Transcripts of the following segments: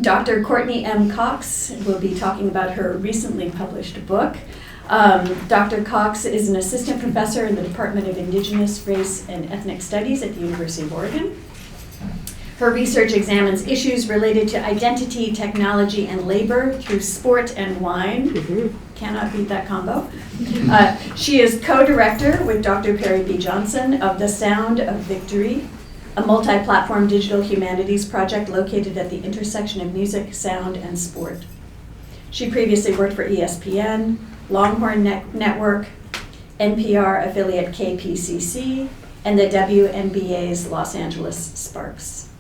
Dr. Courtney M. Cox will be talking about her recently published book. Dr. Cox is an assistant professor in the Department of Indigenous, Race, and Ethnic Studies at the University of Oregon. Her research examines issues related to identity, technology, and labor through sport and wine. Cannot beat that combo. She is co-director with Dr. Perry B. Johnson of The Sound of Victory, a multi-platform digital humanities project located at the intersection of music, sound, and sport. She previously worked for ESPN, Longhorn Network, NPR affiliate KPCC, and the WNBA's Los Angeles Sparks.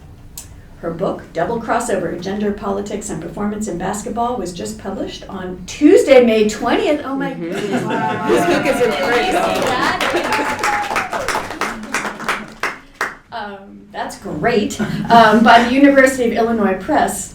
Her book, Double Crossover, Gender, Politics, and Performance in Basketball, was just published on Tuesday, May 20th. Oh my goodness. Wow. This book is in print. That's great. By the University of Illinois Press.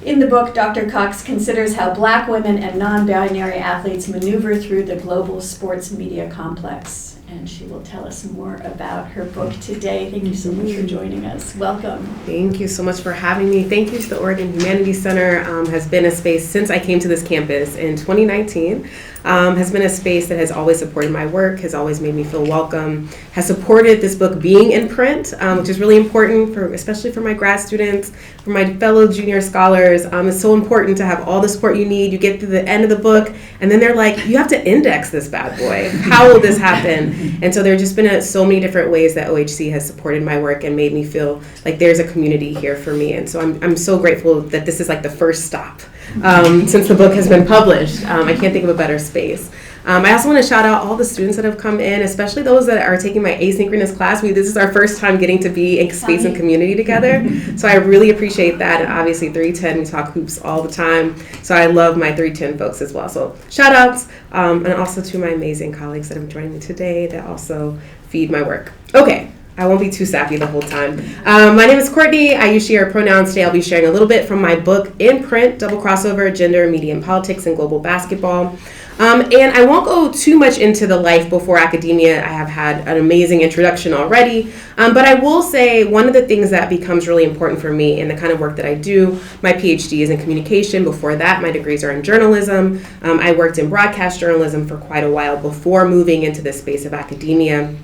In the book, Dr. Cox considers how Black women and non-binary athletes maneuver through the global sports media complex. And she will tell us more about her book today. Thank you so much for joining us. Welcome. Thank you so much for having me. Thank you to the Oregon Humanities Center. Has been a space since I came to this campus in 2019. Has been a space that has always supported my work, has always made me feel welcome, has supported this book being in print, which is really important, especially for my grad students, for my fellow junior scholars. It's so important to have all the support you need. You get to the end of the book, and then they're like, you have to index this bad boy. How will this happen? And so there have just been so many different ways that OHC has supported my work and made me feel like there's a community here for me. And so I'm so grateful that this is like the first stop since the book has been published. I can't think of a better space. I also want to shout out all the students that have come in, especially those that are taking my asynchronous class. This is our first time getting to be in space and community together. So I really appreciate that. And obviously 310, we talk hoops all the time. So I love my 310 folks as well. So shout outs, and also to my amazing colleagues that have joined me today that also feed my work. Okay. I won't be too sappy the whole time. My name is Courtney. I use she, her pronouns. Today I'll be sharing a little bit from my book in print, Double Crossover, Gender, Media, and Politics in Global Basketball. And I won't go too much into the life before academia. I have had an amazing introduction already. But I will say one of the things that becomes really important for me in the kind of work that I do, my PhD is in communication. Before that, my degrees are in journalism. I worked in broadcast journalism for quite a while before moving into the space of academia.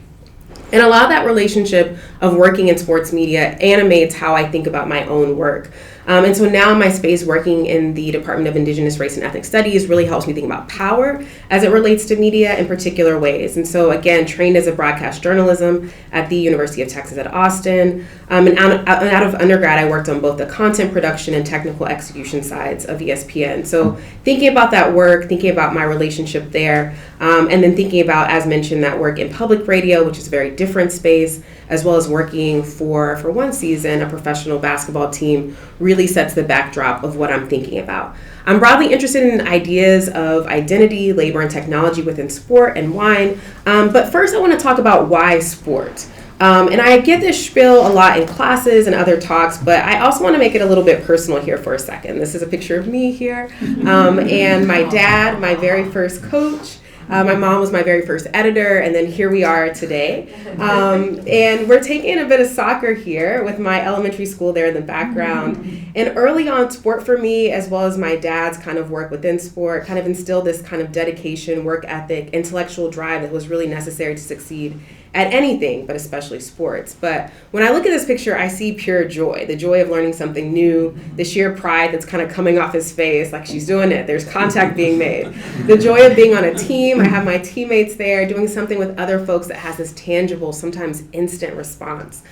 And a lot of that relationship of working in sports media animates how I think about my own work. And so now my space working in the Department of Indigenous, Race, and Ethnic Studies really helps me think about power as it relates to media in particular ways. And so again, trained as a broadcast journalism at the University of Texas at Austin. And out of undergrad, I worked on both the content production and technical execution sides of ESPN. So thinking about that work, thinking about my relationship there, and then thinking about, as mentioned, that work in public radio, which is a very different space, as well as working for one season, a professional basketball team, really sets the backdrop of what I'm thinking about. I'm broadly interested in ideas of identity, labor, and technology within sport and wine. But first, I want to talk about why sport. And I get this spiel a lot in classes and other talks, but I also want to make it a little bit personal here for a second. This is a picture of me here, and my dad, my very first coach. My mom was my very first editor, and then here we are today. And we're taking a bit of soccer here with my elementary school there in the background. And early on, sport for me, as well as my dad's kind of work within sport, kind of instilled this kind of dedication, work ethic, intellectual drive that was really necessary to succeed at anything, but especially sports. But when I look at this picture, I see pure joy, the joy of learning something new, the sheer pride that's kind of coming off his face, like she's doing it, there's contact being made. The joy of being on a team, I have my teammates there, doing something with other folks that has this tangible, sometimes instant response.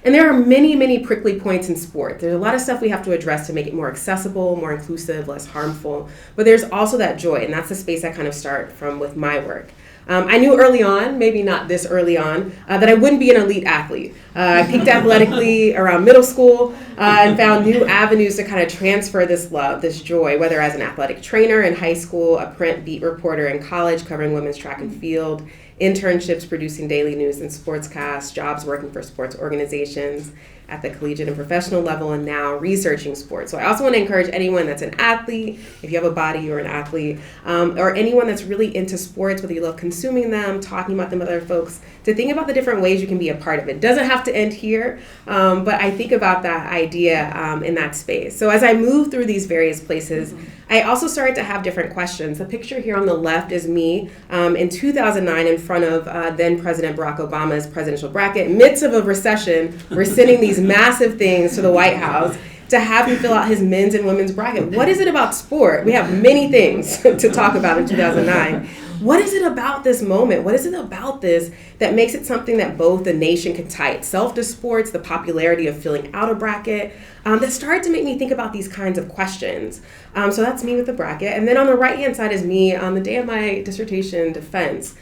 And there are many, many prickly points in sport. There's a lot of stuff we have to address to make it more accessible, more inclusive, less harmful. But there's also that joy, and that's the space I kind of start from with my work. I knew early on, maybe not this early on, that I wouldn't be an elite athlete. I peaked athletically around middle school and found new avenues to kind of transfer this love, this joy, whether as an athletic trainer in high school, a print beat reporter in college covering women's track and field, internships producing daily news and sportscasts, jobs working for sports organizations, at the collegiate and professional level, and now researching sports. So I also want to encourage anyone that's an athlete, if you have a body, you're an athlete, or anyone that's really into sports, whether you love consuming them, talking about them with other folks, to think about the different ways you can be a part of it. It doesn't have to end here, but I think about that idea in that space. So as I move through these various places, I also started to have different questions. The picture here on the left is me in 2009 in front of then President Barack Obama's presidential bracket. Midst of a recession, we're sending these massive things to the White House to have him fill out his men's and women's bracket. What is it about sport? We have many things to talk about in 2009. What is it about this moment? What is it about this that makes it something that both the nation can tie itself to sports, the popularity of filling out a bracket, that started to make me think about these kinds of questions. So that's me with the bracket. And then on the right-hand side is me on the day of my dissertation defense,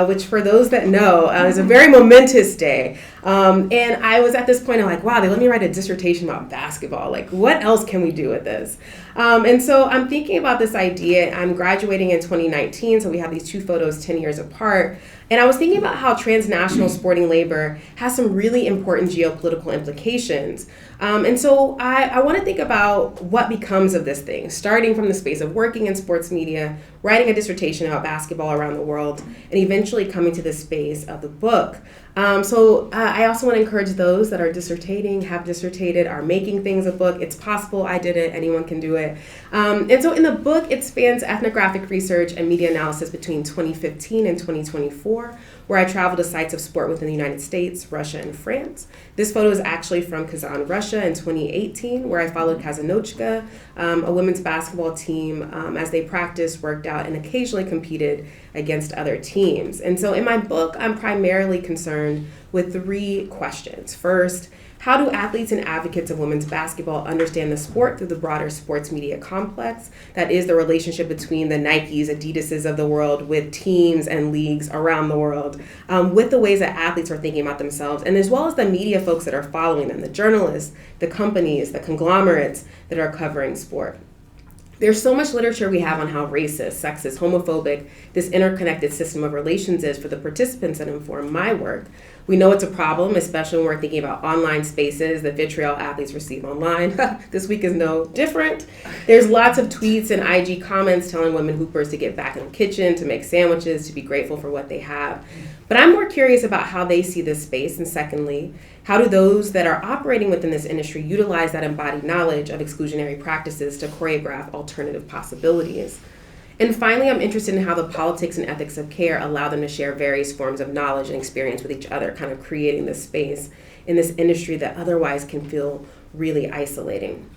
which for those that know is a very momentous day. And I was at this point, I'm like, wow, they let me write a dissertation about basketball. Like, what else can we do with this? And so I'm thinking about this idea. I'm graduating in 2019, so we have these two photos 10 years apart. And I was thinking about how transnational sporting labor has some really important geopolitical implications. And so I want to think about what becomes of this thing, starting from the space of working in sports media, writing a dissertation about basketball around the world, and eventually coming to the space of the book. So I also want to encourage those that are dissertating, have dissertated, are making things a book. It's possible. I did it. Anyone can do it. And so in the book, it spans ethnographic research and media analysis between 2015 and 2024, where I traveled to sites of sport within the United States, Russia, and France. This photo is actually from Kazan, Russia in 2018, where I followed Kazanochka, a women's basketball team, as they practiced, worked out, and occasionally competed against other teams. And so in my book, I'm primarily concerned with three questions. First, how do athletes and advocates of women's basketball understand the sport through the broader sports media complex? That is the relationship between the Nikes, Adidases of the world with teams and leagues around the world, with the ways that athletes are thinking about themselves, and as well as the media folks that are following them, the journalists, the companies, the conglomerates that are covering sport. There's so much literature we have on how racist, sexist, homophobic this interconnected system of relations is for the participants that inform my work. We know it's a problem, especially when we're thinking about online spaces, the vitriol athletes receive online. This week is no different. There's lots of tweets and IG comments telling women hoopers to get back in the kitchen, to make sandwiches, to be grateful for what they have. But I'm more curious about how they see this space, and secondly, how do those that are operating within this industry utilize that embodied knowledge of exclusionary practices to choreograph alternative possibilities? And finally, I'm interested in how the politics and ethics of care allow them to share various forms of knowledge and experience with each other, kind of creating this space in this industry that otherwise can feel really isolating.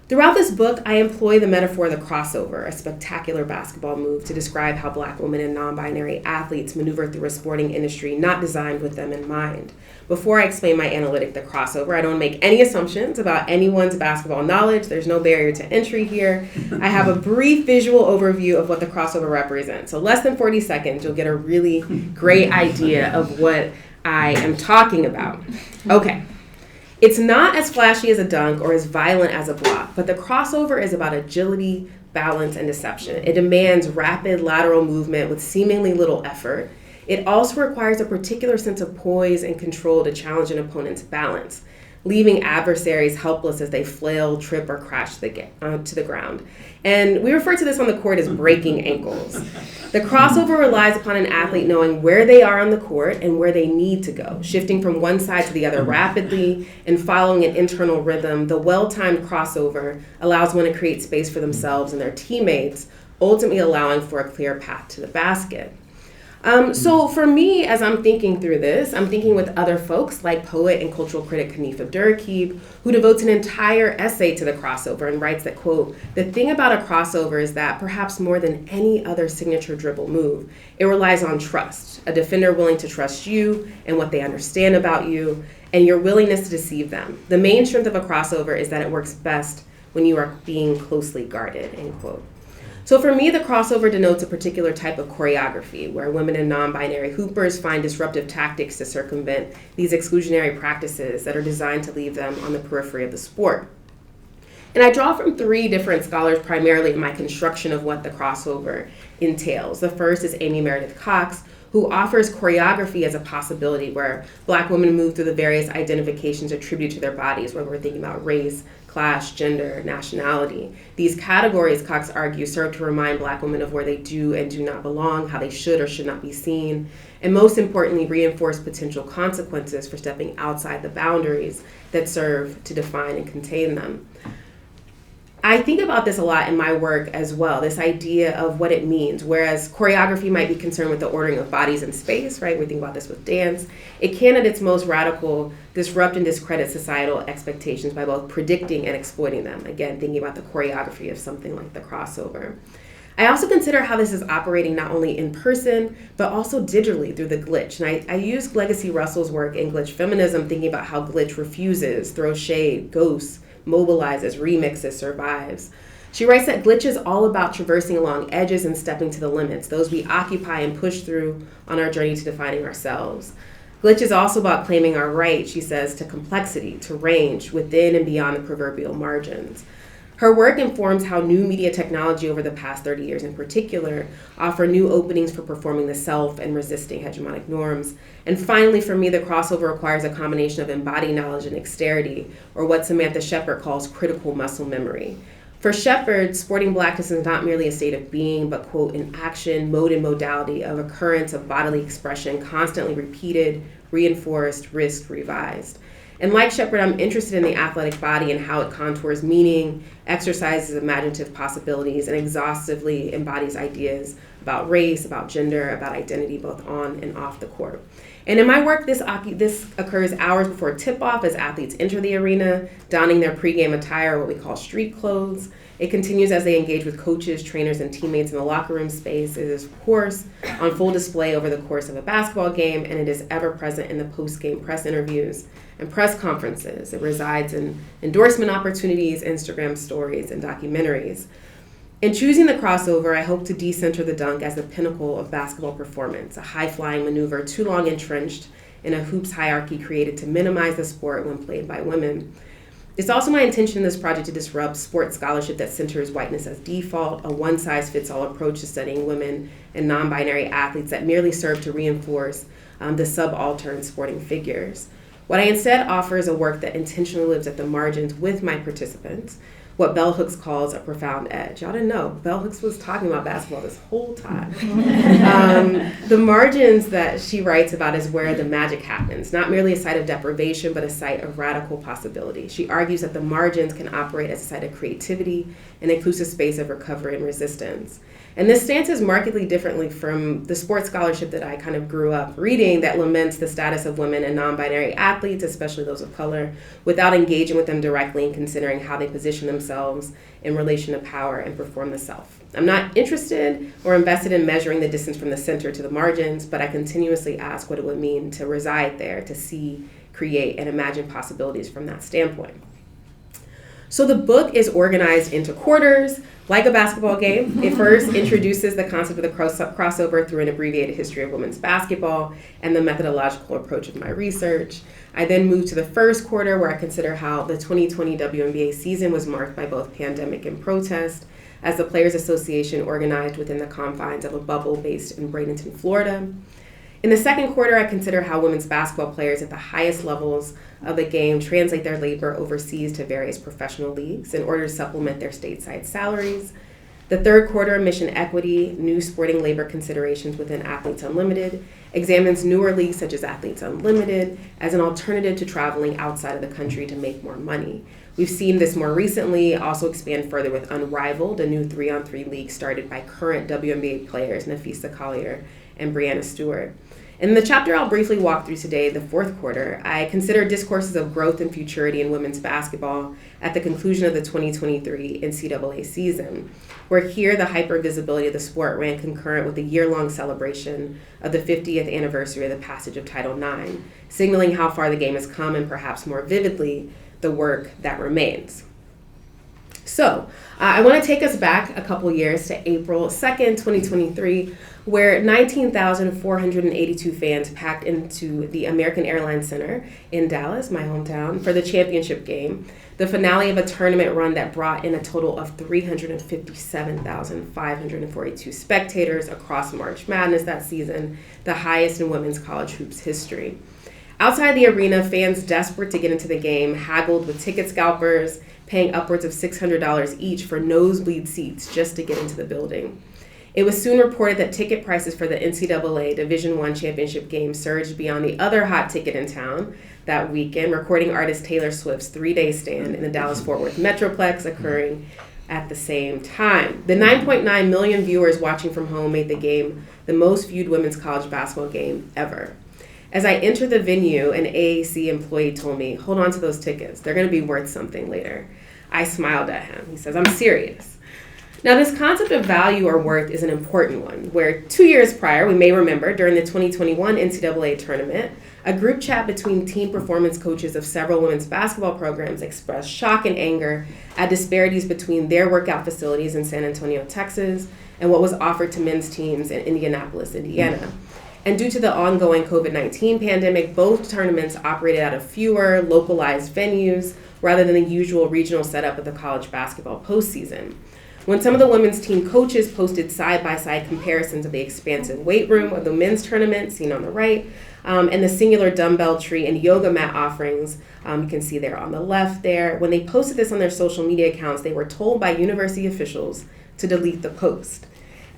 Throughout this book, I employ the metaphor of the crossover, a spectacular basketball move, to describe how Black women and non-binary athletes maneuver through a sporting industry not designed with them in mind. Before I explain my analytic, the crossover, I don't make any assumptions about anyone's basketball knowledge. There's no barrier to entry here. I have a brief visual overview of what the crossover represents. So less than 40 seconds, you'll get a really great idea of what I am talking about. Okay. It's not as flashy as a dunk or as violent as a block, but the crossover is about agility, balance, and deception. It demands rapid lateral movement with seemingly little effort. It also requires a particular sense of poise and control to challenge an opponent's balance, leaving adversaries helpless as they flail, trip, or crash to the ground. And we refer to this on the court as breaking ankles. The crossover relies upon an athlete knowing where they are on the court and where they need to go, shifting from one side to the other rapidly and following an internal rhythm. The well-timed crossover allows one to create space for themselves and their teammates, ultimately allowing for a clear path to the basket. So for me, as I'm thinking through this, I'm thinking with other folks like poet and cultural critic Kanifa Durkheeb, who devotes an entire essay to the crossover and writes that, quote, "The thing about a crossover is that perhaps more than any other signature dribble move, it relies on trust, a defender willing to trust you and what they understand about you, and your willingness to deceive them. The main strength of a crossover is that it works best when you are being closely guarded," end quote. So for me, the crossover denotes a particular type of choreography where women and non-binary hoopers find disruptive tactics to circumvent these exclusionary practices that are designed to leave them on the periphery of the sport. And I draw from three different scholars primarily in my construction of what the crossover entails. The first is Amy Meredith Cox, who who offers choreography as a possibility where Black women move through the various identifications attributed to their bodies, whether we're thinking about race, class, gender, nationality. These categories, Cox argues, serve to remind Black women of where they do and do not belong, how they should or should not be seen, and most importantly, reinforce potential consequences for stepping outside the boundaries that serve to define and contain them. I think about this a lot in my work as well, this idea of what it means. Whereas choreography might be concerned with the ordering of bodies in space, right? We think about this with dance. It can, at its most radical, disrupt and discredit societal expectations by both predicting and exploiting them. Again, thinking about the choreography of something like the crossover. I also consider how this is operating not only in person, but also digitally through the glitch. And I use Legacy Russell's work in glitch feminism, thinking about how glitch refuses, throws shade, ghosts, mobilizes, remixes, survives. She writes that glitch is all about traversing along edges and stepping to the limits, those we occupy and push through on our journey to defining ourselves. Glitch is also about claiming our right, she says, to complexity, to range within and beyond the proverbial margins. Her work informs how new media technology over the past 30 years in particular offer new openings for performing the self and resisting hegemonic norms. And finally, for me, the crossover requires a combination of embodied knowledge and dexterity, or what Samantha Shepard calls critical muscle memory. For Shepard, sporting Blackness is not merely a state of being, but, quote, an action, mode, and modality of occurrence of bodily expression constantly repeated, reinforced, risked, revised. And like Shepard, I'm interested in the athletic body and how it contours meaning, exercises imaginative possibilities, and exhaustively embodies ideas about race, about gender, about identity, both on and off the court. And in my work, this occurs hours before tip-off as athletes enter the arena, donning their pregame attire, what we call street clothes. It continues as they engage with coaches, trainers, and teammates in the locker room space. It is, of course, on full display over the course of a basketball game, and it is ever present in the post-game press interviews and press conferences. It resides in endorsement opportunities, Instagram stories, and documentaries. In choosing the crossover, I hope to decenter the dunk as the pinnacle of basketball performance, a high-flying maneuver too long entrenched in a hoops hierarchy created to minimize the sport when played by women. It's also my intention in this project to disrupt sports scholarship that centers whiteness as default, a one-size-fits-all approach to studying women and non-binary athletes that merely serve to reinforce the subaltern sporting figures. What I instead offer is a work that intentionally lives at the margins with my participants, what Bell Hooks calls a profound edge. Y'all didn't know, Bell Hooks was talking about basketball this whole time. The margins that she writes about is where the magic happens, not merely a site of deprivation, but a site of radical possibility. She argues that the margins can operate as a site of creativity, an inclusive space of recovery and resistance. And this stance is markedly differently from the sports scholarship that I kind of grew up reading that laments the status of women and non-binary athletes, especially those of color, without engaging with them directly and considering how they position themselves in relation to power and perform the self. I'm not interested or invested in measuring the distance from the center to the margins, but I continuously ask what it would mean to reside there, to see, create, and imagine possibilities from that standpoint. So the book is organized into quarters, like a basketball game. It first introduces the concept of the crossover through an abbreviated history of women's basketball and the methodological approach of my research. I then move to the first quarter where I consider how the 2020 WNBA season was marked by both pandemic and protest, as the Players Association organized within the confines of a bubble based in Bradenton, Florida. In the second quarter, I consider how women's basketball players at the highest levels of the game translate their labor overseas to various professional leagues in order to supplement their stateside salaries. The third quarter, Mission Equity, New Sporting Labor Considerations within Athletes Unlimited, examines newer leagues such as Athletes Unlimited as an alternative to traveling outside of the country to make more money. We've seen this more recently also expand further with Unrivaled, a new 3-on-3 league started by current WNBA players Nafisa Collier and Brianna Stewart. In the chapter I'll briefly walk through today, the fourth quarter, I consider discourses of growth and futurity in women's basketball at the conclusion of the 2023 NCAA season, where here the hyper-visibility of the sport ran concurrent with the year-long celebration of the 50th anniversary of the passage of Title IX, signaling how far the game has come and perhaps more vividly, the work that remains. So I want to take us back a couple years to April 2nd, 2023, where 19,482 fans packed into the American Airlines Center in Dallas, my hometown, for the championship game, the finale of a tournament run that brought in a total of 357,542 spectators across March Madness that season, the highest in women's college hoops history. Outside the arena, fans desperate to get into the game haggled with ticket scalpers, paying upwards of $600 each for nosebleed seats just to get into the building. It was soon reported that ticket prices for the NCAA Division I championship game surged beyond the other hot ticket in town that weekend, recording artist Taylor Swift's 3-day stand in the Dallas-Fort Worth Metroplex occurring at the same time. The 9.9 million viewers watching from home made the game the most viewed women's college basketball game ever. As I entered the venue, an AAC employee told me, "Hold on to those tickets. They're going to be worth something later." I smiled at him. He says, "I'm serious." Now, this concept of value or worth is an important one, where 2 years prior, we may remember, during the 2021 NCAA tournament, a group chat between team performance coaches of several women's basketball programs expressed shock and anger at disparities between their workout facilities in San Antonio, Texas, and what was offered to men's teams in Indianapolis, Indiana. And due to the ongoing COVID-19 pandemic, both tournaments operated out of fewer, localized venues rather than the usual regional setup of the college basketball postseason. When some of the women's team coaches posted side-by-side comparisons of the expansive weight room of the men's tournament, seen on the right, and the singular dumbbell tree and yoga mat offerings, you can see there on the left there. When they posted this on their social media accounts, they were told by university officials to delete the post.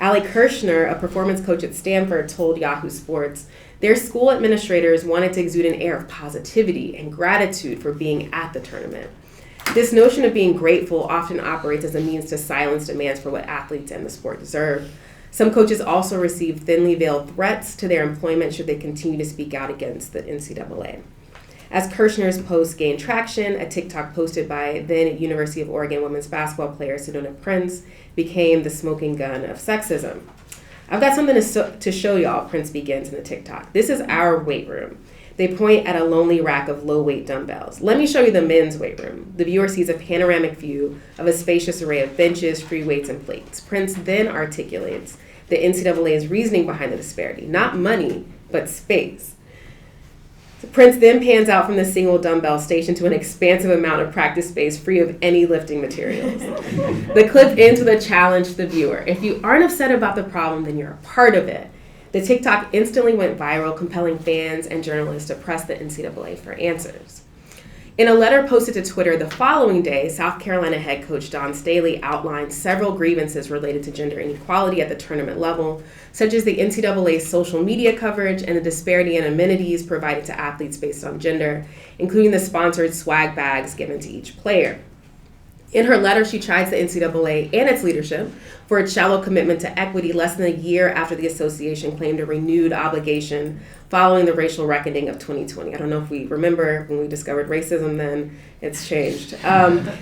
Allie Kirshner, a performance coach at Stanford, told Yahoo Sports, their school administrators wanted to exude an air of positivity and gratitude for being at the tournament. This notion of being grateful often operates as a means to silence demands for what athletes and the sport deserve. Some coaches also received thinly veiled threats to their employment should they continue to speak out against the NCAA. As Kirshner's post gained traction, a TikTok posted by then University of Oregon women's basketball player Sedona Prince became the smoking gun of sexism. I've got something to show y'all, Prince begins in the TikTok. This is our weight room. They point at a lonely rack of low-weight dumbbells. Let me show you the men's weight room. The viewer sees a panoramic view of a spacious array of benches, free weights, and plates. Prince then articulates the NCAA's reasoning behind the disparity. Not money, but space. Prince then pans out from the single dumbbell station to an expansive amount of practice space free of any lifting materials. The clip ends with a challenge to the viewer. If you aren't upset about the problem, then you're a part of it. The TikTok instantly went viral, compelling fans and journalists to press the NCAA for answers. In a letter posted to Twitter the following day, South Carolina head coach Don Staley outlined several grievances related to gender inequality at the tournament level, such as the NCAA's social media coverage and the disparity in amenities provided to athletes based on gender, including the sponsored swag bags given to each player. In her letter, she chides the NCAA and its leadership for its shallow commitment to equity less than a year after the association claimed a renewed obligation following the racial reckoning of 2020. I don't know if we remember when we discovered racism then, it's changed.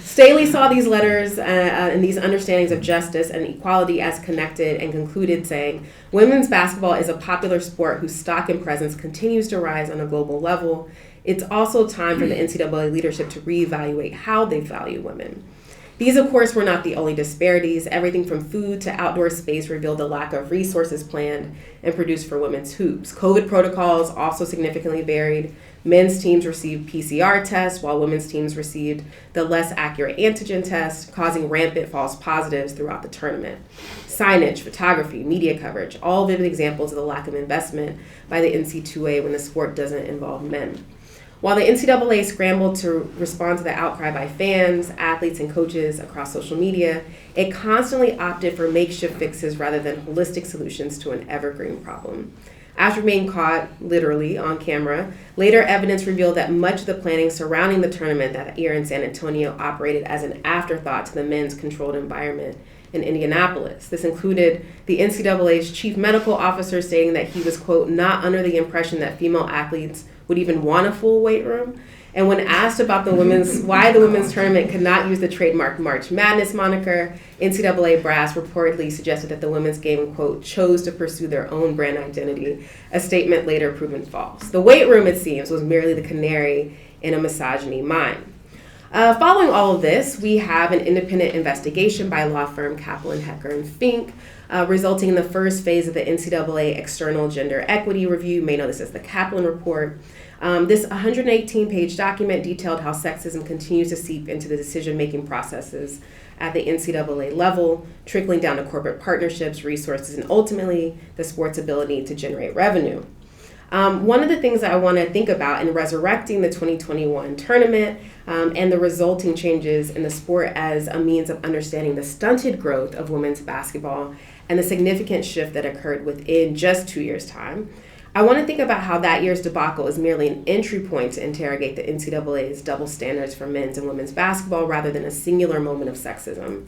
Staley saw these letters and these understandings of justice and equality as connected and concluded saying, women's basketball is a popular sport whose stock and presence continues to rise on a global level. It's also time for the NCAA leadership to reevaluate how they value women. These, of course, were not the only disparities. Everything from food to outdoor space revealed a lack of resources planned and produced for women's hoops. COVID protocols also significantly varied. Men's teams received PCR tests, while women's teams received the less accurate antigen test, causing rampant false positives throughout the tournament. Signage, photography, media coverage, all vivid examples of the lack of investment by the NCAA when the sport doesn't involve men. While the NCAA scrambled to respond to the outcry by fans, athletes, and coaches across social media, it constantly opted for makeshift fixes rather than holistic solutions to an evergreen problem. After being caught, literally, on camera, later evidence revealed that much of the planning surrounding the tournament that year in San Antonio operated as an afterthought to the men's controlled environment in Indianapolis. This included the NCAA's chief medical officer stating that he was, quote, not under the impression that female athletes would even want a full weight room. And when asked about why the women's tournament could not use the trademark March Madness moniker, NCAA brass reportedly suggested that the women's game, quote, chose to pursue their own brand identity, a statement later proven false. The weight room, it seems, was merely the canary in a misogyny mine. Following all of this, we have an independent investigation by law firm Kaplan, Hecker, and Fink, resulting in the first phase of the NCAA External Gender Equity Review. You may know this as the Kaplan Report. This 118-page document detailed how sexism continues to seep into the decision-making processes at the NCAA level, trickling down to corporate partnerships, resources, and ultimately the sport's ability to generate revenue. One of the things that I want to think about in resurrecting the 2021 tournament and the resulting changes in the sport as a means of understanding the stunted growth of women's basketball and the significant shift that occurred within just 2 years' time, I want to think about how that year's debacle is merely an entry point to interrogate the NCAA's double standards for men's and women's basketball rather than a singular moment of sexism.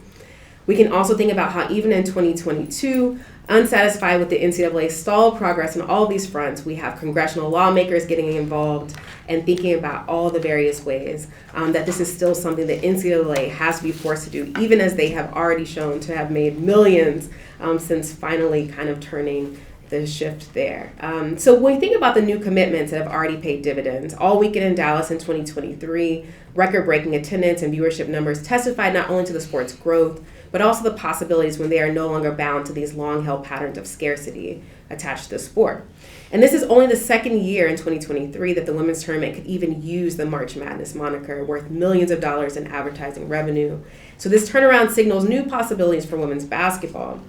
We can also think about how even in 2022, unsatisfied with the NCAA's stalled progress on all these fronts, we have congressional lawmakers getting involved and thinking about all the various ways that this is still something that NCAA has to be forced to do, even as they have already shown to have made millions since finally kind of turning the shift there. So when we think about the new commitments that have already paid dividends, all weekend in Dallas in 2023, record-breaking attendance and viewership numbers testified not only to the sport's growth, but also the possibilities when they are no longer bound to these long-held patterns of scarcity attached to the sport. And this is only the second year in 2023 that the women's tournament could even use the March Madness moniker, worth millions of dollars in advertising revenue. So this turnaround signals new possibilities for women's basketball.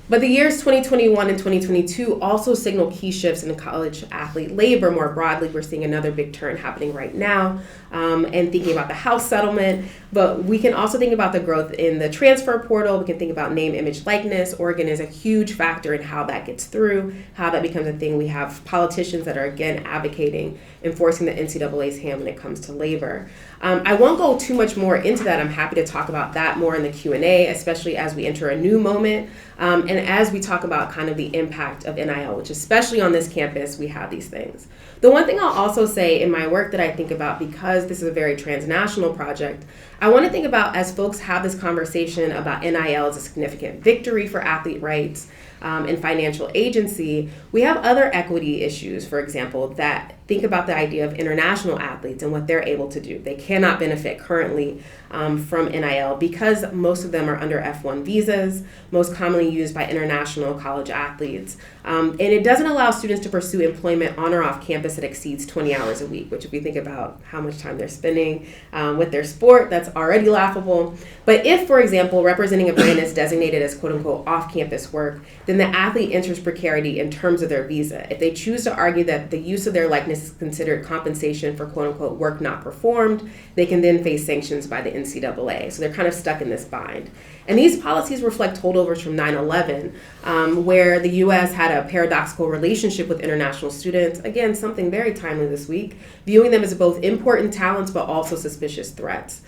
But the years 2021 and 2022 also signal key shifts in college athlete labor more broadly. We're seeing another big turn happening right now, and thinking about the House settlement. But we can also think about the growth in the transfer portal. We can think about name, image, likeness. Oregon is a huge factor in how that gets through, how that becomes a thing. We have politicians that are, again, advocating enforcing the NCAA's hand when it comes to labor. I won't go too much more into that. I'm happy to talk about that more in the Q&A, especially as we enter a new moment. And as we talk about kind of the impact of NIL, which especially on this campus, we have these things. The one thing I'll also say in my work that I think about, because this is a very transnational project, I want to think about as folks have this conversation about NIL as a significant victory for athlete rights and financial agency, we have other equity issues, for example, that think about the idea of international athletes and what they're able to do. They cannot benefit currently from NIL because most of them are under F1 visas, most commonly used by international college athletes. And it doesn't allow students to pursue employment on or off campus that exceeds 20 hours a week, which if you think about how much time they're spending with their sport, that's already laughable. But if, for example, representing a brand is designated as quote-unquote off-campus work, then the athlete enters precarity in terms of their visa. If they choose to argue that the use of their likeness is considered compensation for quote-unquote work not performed, they can then face sanctions by the NCAA. So they're kind of stuck in this bind. And these policies reflect holdovers from 9/11, where the U.S. had a paradoxical relationship with international students, again, something very timely this week, viewing them as both important talents but also suspicious threats.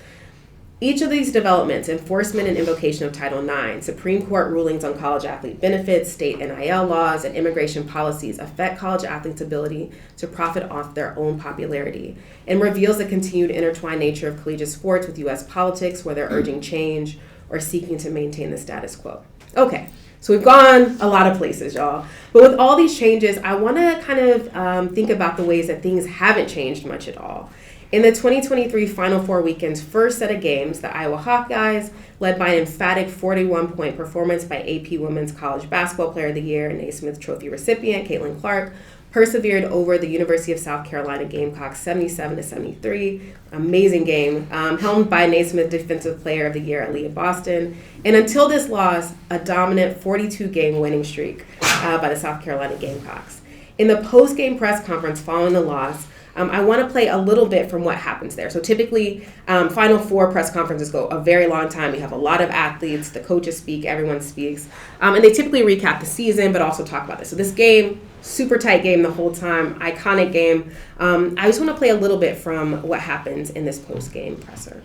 Each of these developments, enforcement and invocation of Title IX, Supreme Court rulings on college athlete benefits, state NIL laws, and immigration policies affect college athletes' ability to profit off their own popularity and reveals the continued intertwined nature of collegiate sports with U.S. politics, where they're urging change or seeking to maintain the status quo. Okay, so we've gone a lot of places, y'all. But with all these changes, I want to kind of think about the ways that things haven't changed much at all. In the 2023 Final Four weekend's first set of games, the Iowa Hawkeyes, led by an emphatic 41-point performance by AP Women's College Basketball Player of the Year and Naismith Trophy recipient Caitlin Clark, persevered over the University of South Carolina Gamecocks 77-73. Amazing game, helmed by Naismith Defensive Player of the Year Aaliyah Boston. And until this loss, a dominant 42-game winning streak by the South Carolina Gamecocks. In the post-game press conference following the loss, I want to play a little bit from what happens there. So typically, Final Four press conferences go a very long time. You have a lot of athletes, the coaches speak, everyone speaks. And they typically recap the season, but also talk about this. So this game, super tight game the whole time, iconic game. I just want to play a little bit from what happens in this post-game presser.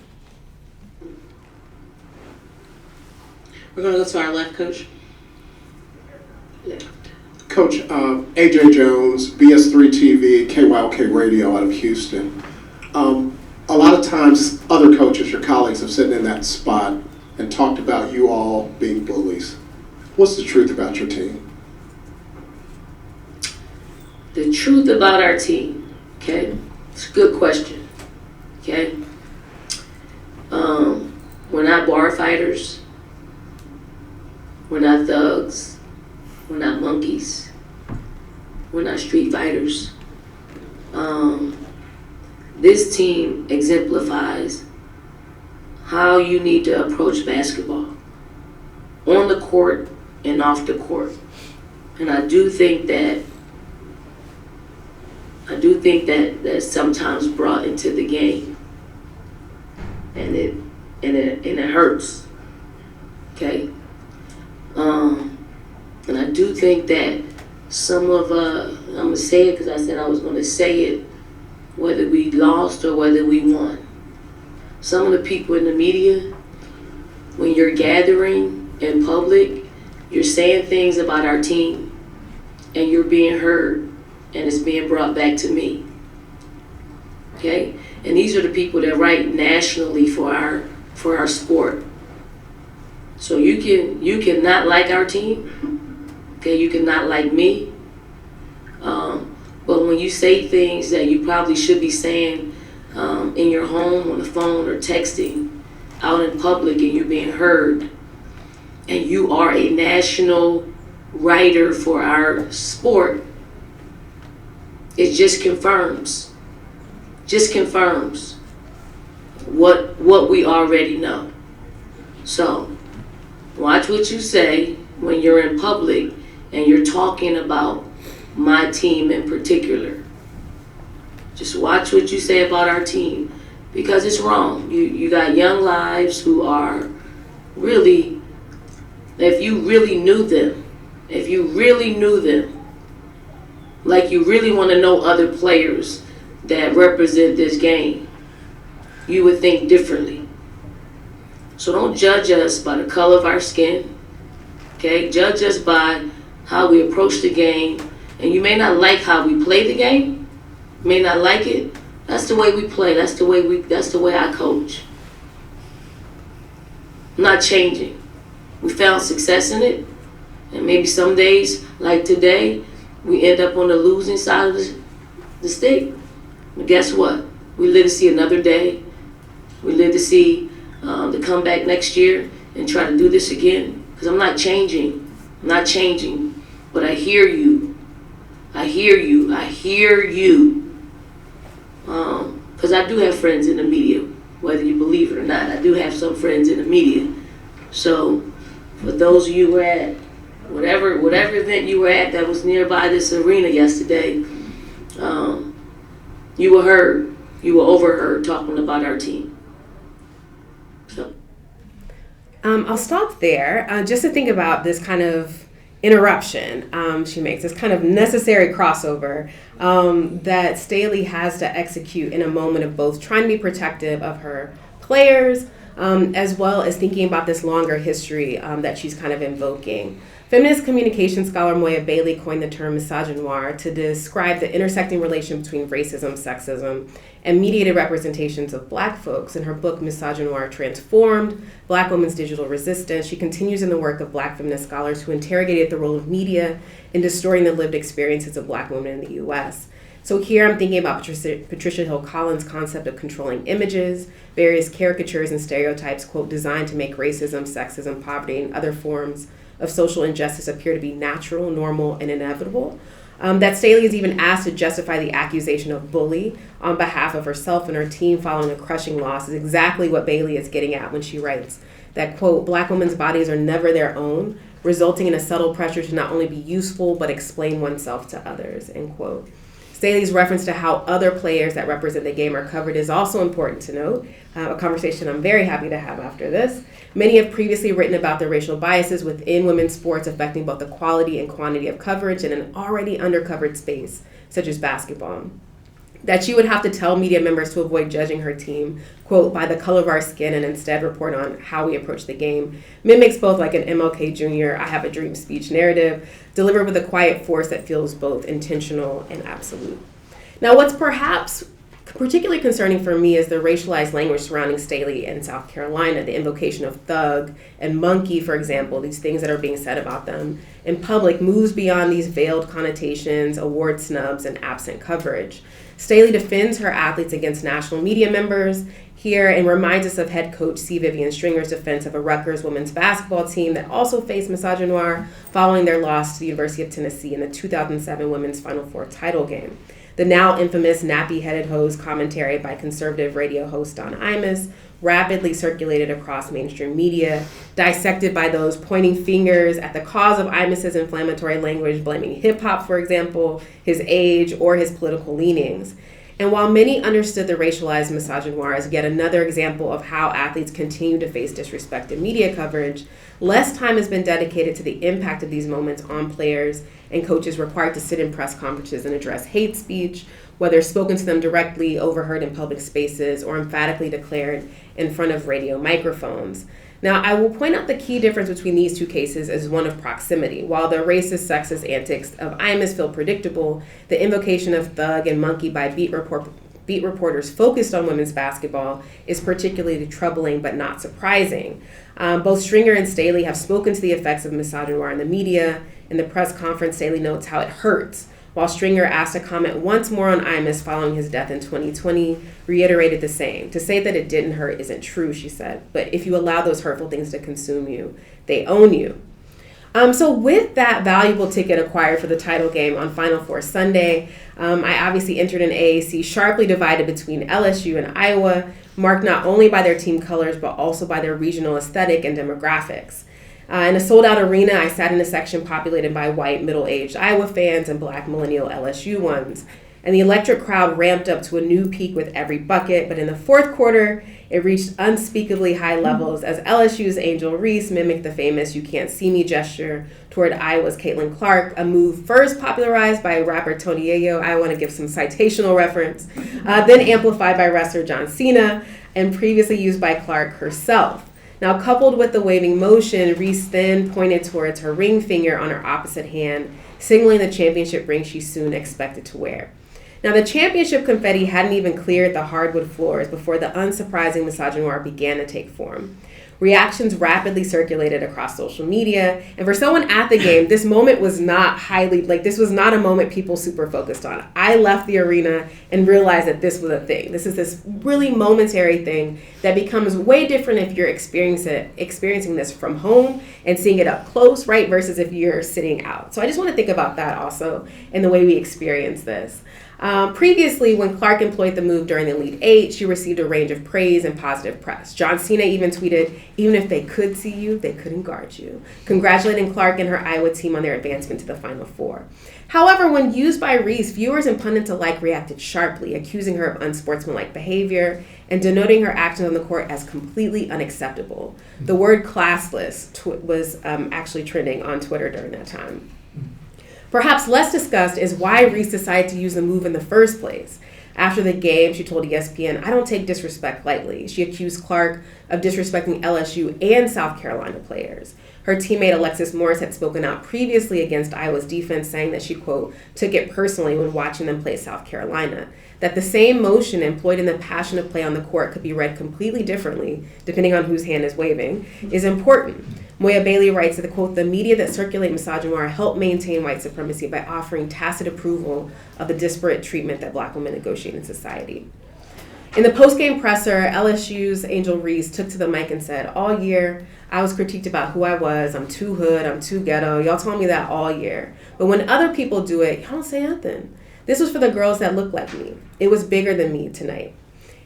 We're going to go to our left, Coach. Left. Coach, AJ Jones, BS3 TV, KYLK Radio out of Houston. A lot of times other coaches, your colleagues, have sat in that spot and talked about you all being bullies. What's the truth about your team? The truth about our team, okay? It's a good question, okay? We're not bar fighters. We're not thugs. We're not monkeys. We're not street fighters. This team exemplifies how you need to approach basketball on the court and off the court. And I do think that that's sometimes brought into the game, and it hurts. Okay, and I do think that some of I'm gonna say it because I said I was gonna say it, whether we lost or whether we won. Some of the people in the media, when you're gathering in public, you're saying things about our team, and you're being heard, and it's being brought back to me. Okay? And these are the people that write nationally for our sport. So you can not like our team. Okay, you can not like me. But when you say things that you probably should be saying in your home, on the phone, or texting out in public, and you're being heard, and you are a national writer for our sport, it just confirms what we already know. So watch what you say when you're in public and you're talking about my team in particular. Just watch what you say about our team, because it's wrong. You got young lives who are really, if you really knew them, like you really want to know other players that represent this game, you would think differently. So don't judge us by the color of our skin, okay? Judge us by how we approach the game. And you may not like how we play the game, may not like it. That's the way we play. That's the way I coach. I'm not changing. We found success in it, and maybe some days, like today, we end up on the losing side of the stick. But guess what? We live to see another day. We live to see the comeback next year and try to do this again. Because I'm not changing. But I hear you. Because I do have friends in the media, whether you believe it or not. I do have some friends in the media. So for those of you who were at whatever event you were at that was nearby this arena yesterday, you were heard. You were overheard talking about our team. So I'll stop there just to think about this kind of interruption she makes, this kind of necessary crossover that Staley has to execute in a moment of both trying to be protective of her players as well as thinking about this longer history that she's kind of invoking. Feminist communication scholar Moya Bailey coined the term misogynoir to describe the intersecting relation between racism, sexism, and mediated representations of Black folks. In her book, Misogynoir Transformed, Black Women's Digital Resistance, she continues in the work of Black feminist scholars who interrogated the role of media in distorting the lived experiences of Black women in the U.S. So here I'm thinking about Patricia Hill Collins' concept of controlling images, various caricatures and stereotypes, quote, designed to make racism, sexism, poverty, and other forms of social injustice appear to be natural, normal, and inevitable. That Staley is even asked to justify the accusation of bully on behalf of herself and her team following a crushing loss is exactly what Bailey is getting at when she writes that, quote, Black women's bodies are never their own, resulting in a subtle pressure to not only be useful, but explain oneself to others, end quote. Staley's reference to how other players that represent the game are covered is also important to note, a conversation I'm very happy to have after this. Many have previously written about the racial biases within women's sports affecting both the quality and quantity of coverage in an already undercovered space, such as basketball. That she would have to tell media members to avoid judging her team, quote, by the color of our skin and instead report on how we approach the game, mimics both like an MLK Jr. I Have a Dream speech narrative, delivered with a quiet force that feels both intentional and absolute. Now, what's perhaps particularly concerning for me is the racialized language surrounding Staley in South Carolina, the invocation of thug and monkey, for example, these things that are being said about them in public moves beyond these veiled connotations, award snubs, and absent coverage. Staley defends her athletes against national media members. here and reminds us of head coach C. Vivian Stringer's defense of a Rutgers women's basketball team that also faced misogynoir following their loss to the University of Tennessee in the 2007 Women's Final Four title game. The now infamous nappy-headed hose commentary by conservative radio host Don Imus rapidly circulated across mainstream media, dissected by those pointing fingers at the cause of Imus's inflammatory language, blaming hip-hop, for example, his age, or his political leanings. And while many understood the racialized misogynoir as yet another example of how athletes continue to face disrespect in media coverage, less time has been dedicated to the impact of these moments on players and coaches required to sit in press conferences and address hate speech, whether spoken to them directly, overheard in public spaces, or emphatically declared in front of radio microphones. Now, I will point out the key difference between these two cases is one of proximity. While the racist, sexist antics of Imus feel predictable, the invocation of thug and monkey by beat reporters focused on women's basketball is particularly troubling but not surprising. Both Stringer and Staley have spoken to the effects of misogynoir in the media. In the press conference, Staley notes how it hurts, while Stringer, asked to comment once more on Imus following his death in 2020, reiterated the same. To say that it didn't hurt isn't true, she said, but if you allow those hurtful things to consume you, they own you. So with that valuable ticket acquired for the title game on Final Four Sunday, I obviously entered an AAC sharply divided between LSU and Iowa, marked not only by their team colors, but also by their regional aesthetic and demographics. In a sold-out arena, I sat in a section populated by white, middle-aged Iowa fans and black millennial LSU ones. And the electric crowd ramped up to a new peak with every bucket, but in the fourth quarter, it reached unspeakably high levels as LSU's Angel Reese mimicked the famous "you can't see me" gesture toward Iowa's Caitlin Clark, a move first popularized by rapper Tony Yayo, I want to give some citational reference, then amplified by wrestler John Cena, and previously used by Clark herself. Now, coupled with the waving motion, Reese then pointed towards her ring finger on her opposite hand, signaling the championship ring she soon expected to wear. Now, the championship confetti hadn't even cleared the hardwood floors before the unsurprising misogynoir began to take form. Reactions rapidly circulated across social media, and for someone at the game, this moment was not this was not a moment people super focused on. I left the arena and realized that this was a thing. This is this really momentary thing that becomes way different if you're experiencing this from home and seeing it up close, right, versus if you're sitting out. So I just want to think about that also in the way we experience this. Previously, when Clark employed the move during the Elite Eight, she received a range of praise and positive press. John Cena even tweeted, "Even if they could see you, they couldn't guard you," congratulating Clark and her Iowa team on their advancement to the Final Four. However, when used by Reese, viewers and pundits alike reacted sharply, accusing her of unsportsmanlike behavior and denoting her actions on the court as completely unacceptable. The word classless was actually trending on Twitter during that time. Perhaps less discussed is why Reese decided to use the move in the first place. After the game, she told ESPN, "I don't take disrespect lightly." She accused Clark of disrespecting LSU and South Carolina players. Her teammate Alexis Morris had spoken out previously against Iowa's defense, saying that she, quote, took it personally when watching them play South Carolina. That the same motion employed in the passion of play on the court could be read completely differently, depending on whose hand is waving, is important. Moya Bailey writes that, the quote, "The media that circulate misogynoir help maintain white supremacy by offering tacit approval of the disparate treatment that black women negotiate in society." In the post-game presser, LSU's Angel Reese took to the mic and said, "All year, I was critiqued about who I was. I'm too hood. I'm too ghetto. Y'all told me that all year. But when other people do it, y'all don't say nothing. This was for the girls that look like me. It was bigger than me tonight."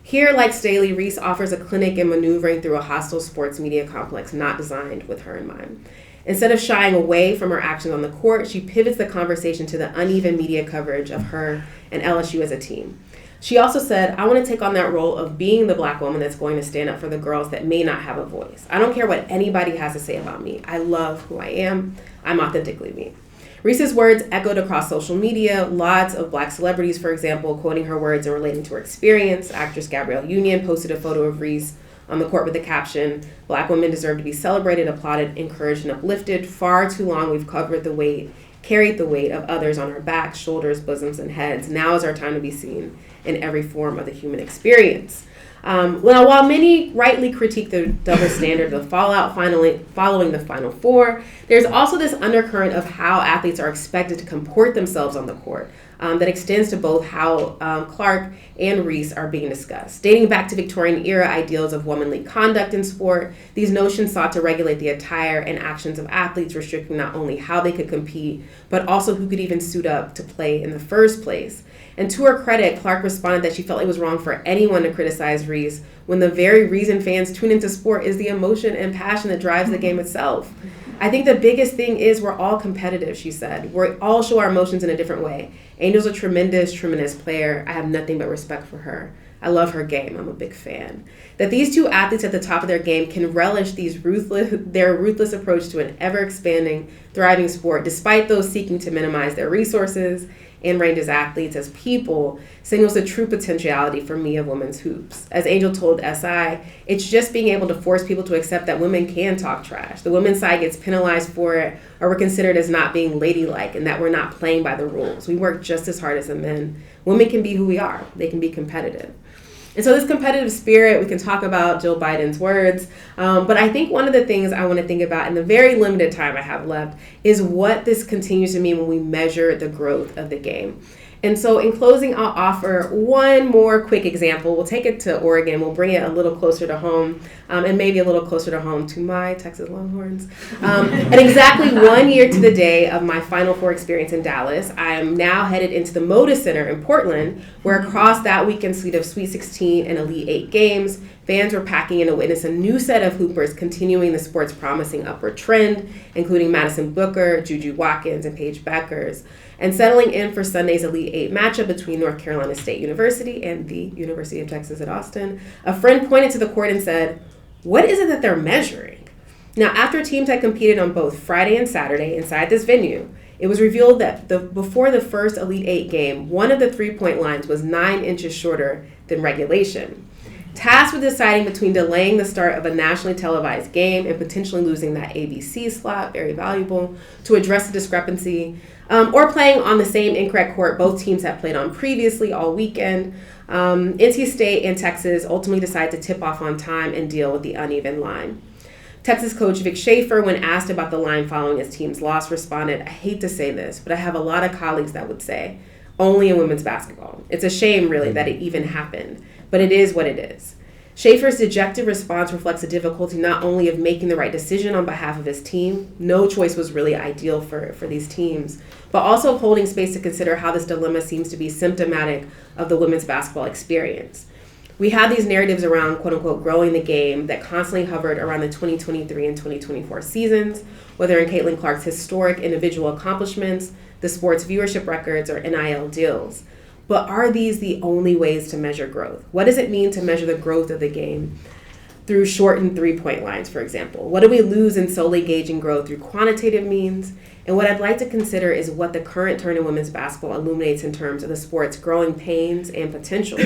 Here, like Staley, Reese offers a clinic in maneuvering through a hostile sports media complex not designed with her in mind. Instead of shying away from her actions on the court, she pivots the conversation to the uneven media coverage of her and LSU as a team. She also said, "I want to take on that role of being the black woman that's going to stand up for the girls that may not have a voice. I don't care what anybody has to say about me. I love who I am. I'm authentically me." Reese's words echoed across social media. Lots of black celebrities, for example, quoting her words and relating to her experience. Actress Gabrielle Union posted a photo of Reese on the court with the caption, "Black women deserve to be celebrated, applauded, encouraged, and uplifted. Far too long we've carried the weight of others on our backs, shoulders, bosoms, and heads. Now is our time to be seen in every form of the human experience." While many rightly critique the double standard of the fallout following the Final Four, there's also this undercurrent of how athletes are expected to comport themselves on the court. that extends to both how Clark and Reese are being discussed. Dating back to Victorian era ideals of womanly conduct in sport, these notions sought to regulate the attire and actions of athletes, restricting not only how they could compete, but also who could even suit up to play in the first place. And to her credit, Clark responded that she felt it was wrong for anyone to criticize Reese when the very reason fans tune into sport is the emotion and passion that drives the game itself. I think the biggest thing is we're all competitive, she said. We all show our emotions in a different way. Angel's a tremendous player. I have nothing but respect for her. I love her game. I'm a big fan. That these two athletes at the top of their game can relish their ruthless approach to an ever-expanding, thriving sport, despite those seeking to minimize their resources and range as athletes, as people, signals the true potentiality for me of women's hoops. As Angel told SI, it's just being able to force people to accept that women can talk trash. The women's side gets penalized for it, or we're considered as not being ladylike, and that we're not playing by the rules. We work just as hard as the men. Women can be who we are. They can be competitive. And so this competitive spirit, we can talk about Jill Biden's words, but I think one of the things I want to think about in the very limited time I have left is what this continues to mean when we measure the growth of the game. And so in closing, I'll offer one more quick example. We'll take it to Oregon. We'll bring it a little closer to home, and maybe a little closer to home to my Texas Longhorns. And exactly 1 year to the day of my Final Four experience in Dallas, I am now headed into the Moda Center in Portland, where across that weekend slate of Sweet 16 and Elite 8 games, fans were packing in to witness a new set of hoopers continuing the sport's promising upward trend, including Madison Booker, Juju Watkins, and Paige Beckers, and settling in for Sunday's Elite 8 matchup between North Carolina State University and the University of Texas at Austin. A friend pointed to the court and said, "What is it that they're measuring?" Now, after teams had competed on both Friday and Saturday inside this venue, it was revealed that before the first Elite 8 game, one of the three-point lines was 9 inches shorter than regulation. Tasked with deciding between delaying the start of a nationally televised game and potentially losing that ABC slot, very valuable, to address the discrepancy, or playing on the same incorrect court both teams have played on previously all weekend, NC State and Texas ultimately decided to tip off on time and deal with the uneven line. Texas coach Vic Schaefer, when asked about the line following his team's loss, responded, "I hate to say this, but I have a lot of colleagues that would say, only in women's basketball. It's a shame, really, that it even happened, but it is what it is." Schaefer's dejected response reflects the difficulty not only of making the right decision on behalf of his team, no choice was really ideal for these teams, but also of holding space to consider how this dilemma seems to be symptomatic of the women's basketball experience. We had these narratives around, quote unquote, growing the game that constantly hovered around the 2023 and 2024 seasons, whether in Caitlin Clark's historic individual accomplishments, the sport's viewership records, or NIL deals. But are these the only ways to measure growth? What does it mean to measure the growth of the game through shortened three-point lines, for example? What do we lose in solely gauging growth through quantitative means? And what I'd like to consider is what the current turn in women's basketball illuminates in terms of the sport's growing pains and potentials.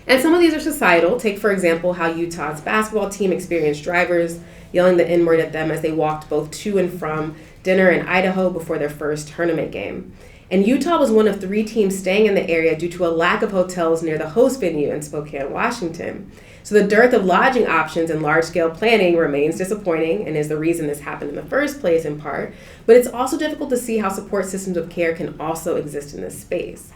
And some of these are societal. Take, for example, how Utah's basketball team experienced drivers yelling the N-word at them as they walked both to and from dinner in Idaho before their first tournament game. And Utah was one of 3 teams staying in the area due to a lack of hotels near the host venue in Spokane, Washington. So the dearth of lodging options and large-scale planning remains disappointing and is the reason this happened in the first place in part, but it's also difficult to see how support systems of care can also exist in this space.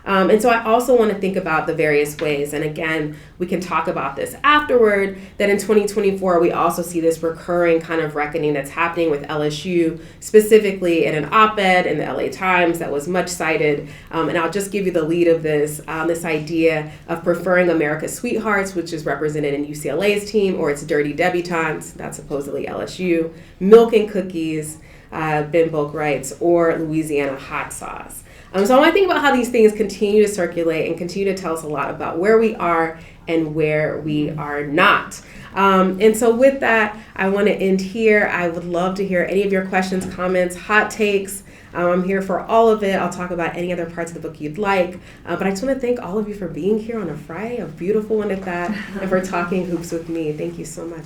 And so I also want to think about the various ways, and again, we can talk about this afterward, that in 2024, we also see this recurring kind of reckoning that's happening with LSU, specifically in an op-ed in the LA Times that was much cited. And I'll just give you the lead of this idea of preferring America's sweethearts, which is represented in UCLA's team, or its dirty debutantes, that's supposedly LSU, milk and cookies, Ben Volk writes, or Louisiana hot sauce. So I want to think about how these things continue to circulate and continue to tell us a lot about where we are and where we are not. And so with that, I want to end here. I would love to hear any of your questions, comments, hot takes. I'm here for all of it. I'll talk about any other parts of the book you'd like. But I just want to thank all of you for being here on a Friday, a beautiful one at that, and for talking hoops with me. Thank you so much.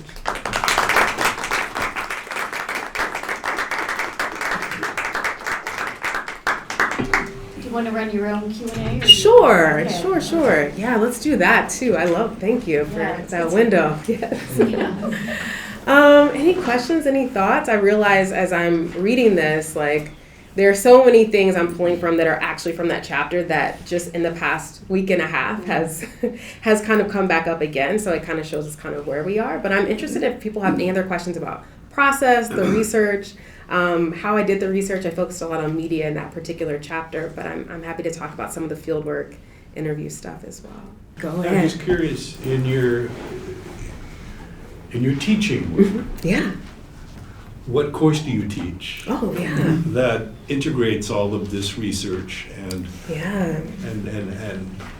Want to run your own Q&A? Sure. Okay. Yeah, let's do that too. Thank you for that window. Yes. Yeah. Any questions, any thoughts? I realize as I'm reading this, like, there are so many things I'm pulling from that are actually from that chapter that just in the past week and a half has kind of come back up again. So it kind of shows us kind of where we are. But I'm interested if people have any other questions about process, the research, how I did the research. I focused a lot on media in that particular chapter, but I'm happy to talk about some of the fieldwork interview stuff as well. Go ahead. I'm just curious, in your teaching work, Yeah. what course do you teach Oh, yeah. that integrates all of this research, and Yeah. and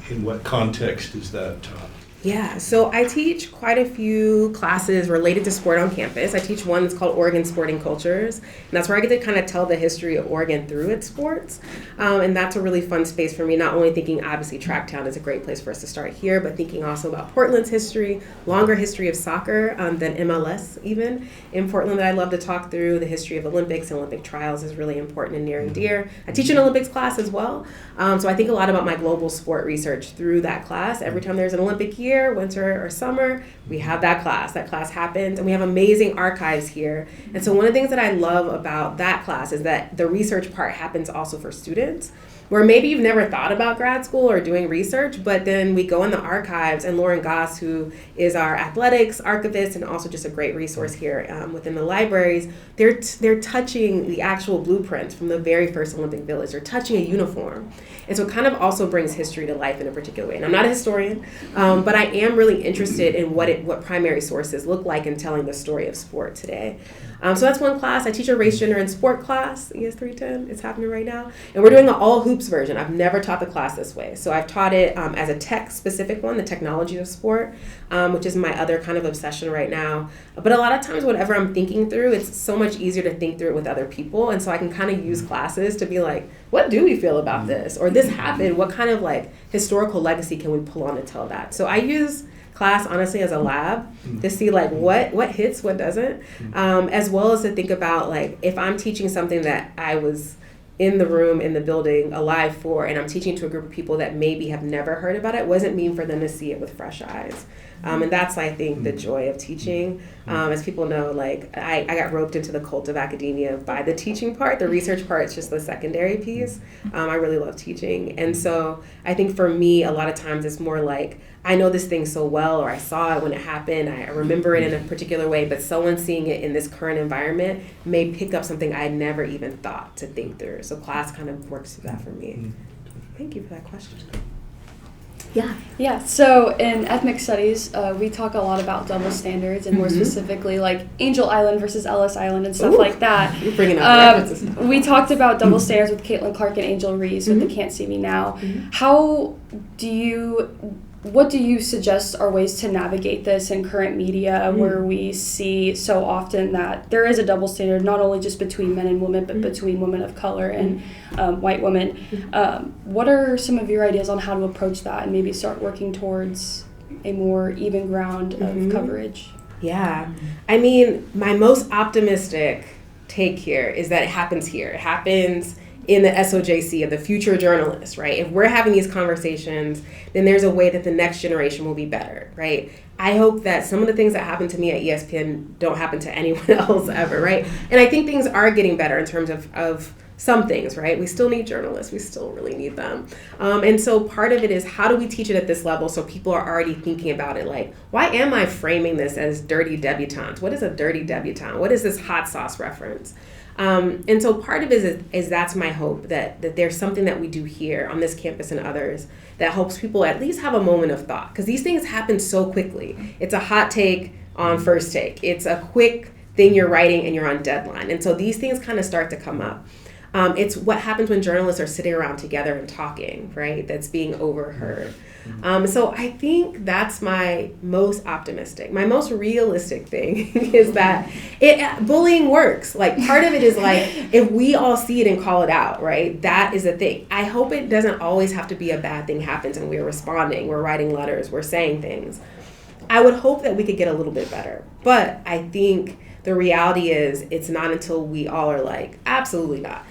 in what context is that taught? Yeah, so I teach quite a few classes related to sport on campus. I teach one that's called Oregon Sporting Cultures, and that's where I get to kind of tell the history of Oregon through its sports. And that's a really fun space for me, not only thinking obviously Tracktown is a great place for us to start here, but thinking also about Portland's history, longer history of soccer than MLS even in Portland that I love to talk through. The history of Olympics and Olympic trials is really important and near and dear. I teach an Olympics class as well, so I think a lot about my global sport research through that class. Every time there's an Olympic year, winter or summer, we have that class. That class happens, and we have amazing archives here. And so one of the things that I love about that class is that the research part happens also for students, where maybe you've never thought about grad school or doing research, but then we go in the archives, and Lauren Goss, who is our athletics archivist and also just a great resource here within the libraries, they're touching the actual blueprints from the very first Olympic Village. They're touching a uniform. And so it kind of also brings history to life in a particular way. And I'm not a historian, but I am really interested in what primary sources look like in telling the story of sport today. So that's one class. I teach a race, gender, and sport class, ES 310. It's happening right now. And we're doing an all hoops version. I've never taught the class this way. So I've taught it as a tech-specific one, the technology of sport, which is my other kind of obsession right now. But a lot of times, whatever I'm thinking through, it's so much easier to think through it with other people. And so I can kind of use classes to be like, what do we feel about this? Or this happened. What kind of like historical legacy can we pull on to tell that? So I use class honestly as a lab to see like what hits, what doesn't, as well as to think about like if I'm teaching something that I was in the room, in the building, alive for, and I'm teaching to a group of people that maybe have never heard about it, what does it mean for them to see it with fresh eyes? And that's, I think, the joy of teaching. As people know, like I got roped into the cult of academia by the teaching part. The research part is just the secondary piece. I really love teaching. And so I think for me, a lot of times it's more like, I know this thing so well, or I saw it when it happened, I remember it in a particular way, but someone seeing it in this current environment may pick up something I never even thought to think through. So class kind of works through that for me. Thank you for that question. Yeah. Yeah, so in ethnic studies, we talk a lot about double standards, and more specifically like Angel Island versus Ellis Island and stuff like that. You're bringing up references. We talked about double standards with Caitlin Clark and Angel Reese with the Can't See Me Now. What do you suggest are ways to navigate this in current media where we see so often that there is a double standard, not only just between men and women, but between women of color and white women? What are some of your ideas on how to approach that and maybe start working towards a more even ground of coverage? Yeah. I mean, my most optimistic take here is that it happens here. It happens in the SOJC of the future journalists, right? If we're having these conversations, then there's a way that the next generation will be better, right? I hope that some of the things that happen to me at ESPN don't happen to anyone else ever, right? And I think things are getting better in terms of some things, right? We still need journalists. We still really need them. And so part of it is, how do we teach it at this level so people are already thinking about it like, why am I framing this as dirty debutante? What is a dirty debutante? What is this hot sauce reference? And so part of it is that's my hope, that there's something that we do here on this campus and others that helps people at least have a moment of thought. Because these things happen so quickly. It's a hot take on first take. It's a quick thing you're writing and you're on deadline. And so these things kind of start to come up. It's what happens when journalists are sitting around together and talking, right? That's being overheard. So I think that's my most optimistic. My most realistic thing is that bullying works. Like, part of it is like, if we all see it and call it out, right? That is a thing. I hope it doesn't always have to be a bad thing happens and we're responding, we're writing letters, we're saying things. I would hope that we could get a little bit better. But I think the reality is, it's not until we all are like, absolutely not.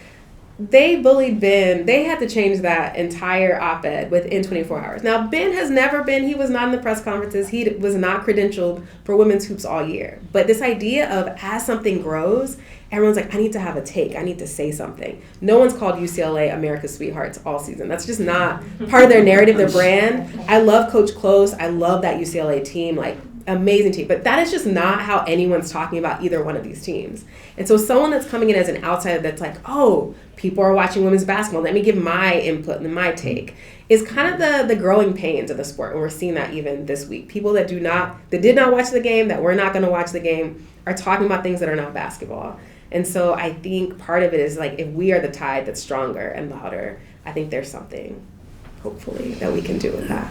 they bullied Ben. They had to change that entire op-ed within 24 hours. Now, Ben has never been, he was not in the press conferences. He was not credentialed for women's hoops all year. But this idea of as something grows, everyone's like, I need to have a take. I need to say something. No one's called UCLA America's Sweethearts all season. That's just not part of their narrative, their brand. I love Coach Close. I love that UCLA team. Like, amazing team. But that is just not how anyone's talking about either one of these teams. And so someone that's coming in as an outsider that's like, oh, people are watching women's basketball, let me give my input and my take, is kind of the growing pains of the sport. And we're seeing that even this week. People that did not watch the game, that were not going to watch the game, are talking about things that are not basketball. And so I think part of it is like, if we are the tide that's stronger and louder, I think there's something, hopefully, that we can do with that.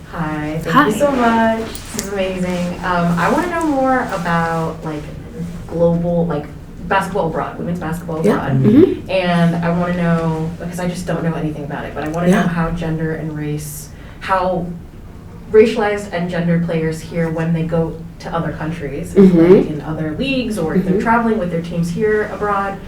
Hi, thank you so much. This is amazing. I want to know more about like global, like basketball abroad, women's basketball abroad. Mm-hmm. And I want to know, because I just don't know anything about it, but I want to know how gender and race, how racialized and gendered players here when they go to other countries, like in other leagues, or if they're traveling with their teams here abroad,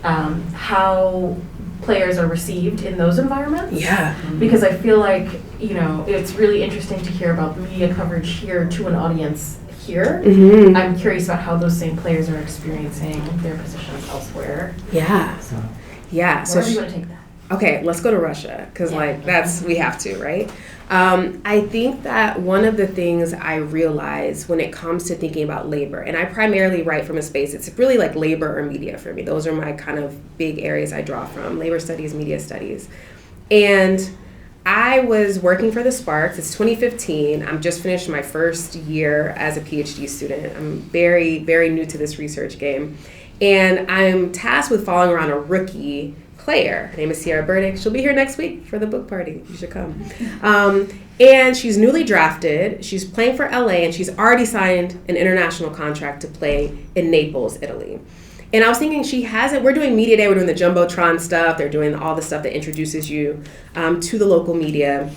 how players are received in those environments. Yeah. Because I feel like, you know, it's really interesting to hear about media coverage here to an audience here. Mm-hmm. I'm curious about how those same players are experiencing their positions elsewhere. Yeah. So, Yeah. So wherever you want to take that. Okay, let's go to Russia, because we have to, right? I think that one of the things I realize when it comes to thinking about labor, and I primarily write from a space, it's really like labor or media for me. Those are my kind of big areas I draw from: labor studies, media studies. And I was working for the Sparks. It's 2015. I'm just finished my first year as a PhD student. I'm very, very new to this research game. And I'm tasked with following around a rookie player. Her name is Sierra Burdick. She'll be here next week for the book party. You should come. And she's newly drafted. She's playing for LA, and she's already signed an international contract to play in Naples, Italy. And I was thinking, we're doing media day, we're doing the Jumbotron stuff, they're doing all the stuff that introduces you to the local media.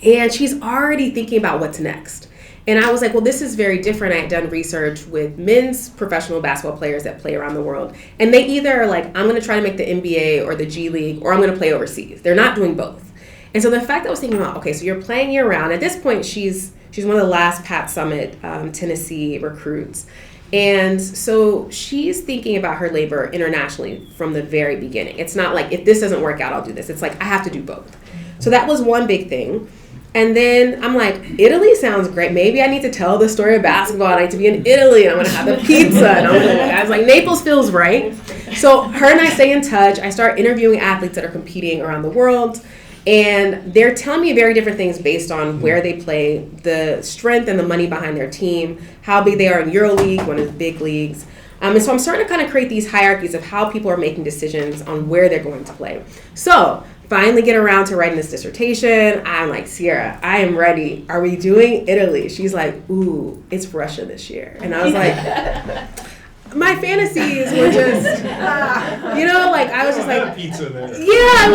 And she's already thinking about what's next. And I was like, well, this is very different. I had done research with men's professional basketball players that play around the world. And they either are like, I'm going to try to make the NBA or the G League, or I'm going to play overseas. They're not doing both. And so the fact that I was thinking about, okay, so you're playing year round. At this point, she's one of the last Pat Summitt Tennessee recruits. And so she's thinking about her labor internationally from the very beginning. It's not like, if this doesn't work out, I'll do this. It's like, I have to do both. So that was one big thing. And then I'm like, Italy sounds great. Maybe I need to tell the story of basketball. I need to be in Italy, and I'm going to have the pizza. And I was like, Naples feels right. So her and I stay in touch. I start interviewing athletes that are competing around the world. And they're telling me very different things based on where they play, the strength and the money behind their team, how big they are in EuroLeague, one of the big leagues. And so I'm starting to kind of create these hierarchies of how people are making decisions on where they're going to play. So finally get around to writing this dissertation. I'm like, Sierra, I am ready. Are we doing Italy? She's like, ooh, it's Russia this year. And I was like, my fantasies were just, like I was just like, pizza there. Yeah,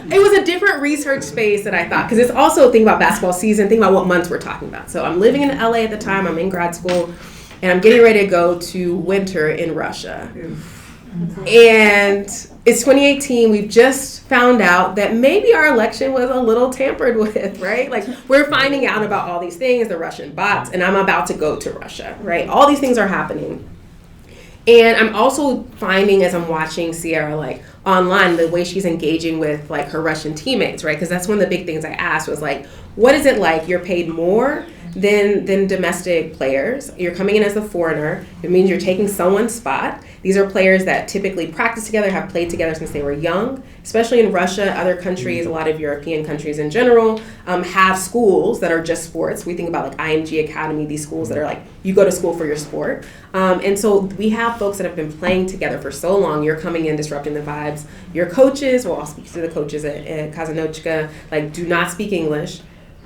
it was a different research space that I thought, because it's also think about basketball season, think about what months we're talking about. So I'm living in LA at the time. I'm in grad school, and I'm getting ready to go to winter in Russia. And it's 2018. We've just found out that maybe our election was a little tampered with, right? Like, we're finding out about all these things, the Russian bots, and I'm about to go to Russia, right? All these things are happening. And I'm also finding, as I'm watching Sierra, like, online, the way she's engaging with, like, her Russian teammates, right? Because that's one of the big things I asked was, like, what is it like? You're paid more than domestic players. You're coming in as a foreigner. It means you're taking someone's spot. These are players that typically practice together, have played together since they were young, especially in Russia. Other countries, a lot of European countries in general, have schools that are just sports. We think about like IMG Academy, these schools that are like, you go to school for your sport. And so we have folks that have been playing together for so long. You're coming in, disrupting the vibes. Your coaches, well, I'll speak to the coaches at Kazanochka, like, do not speak English.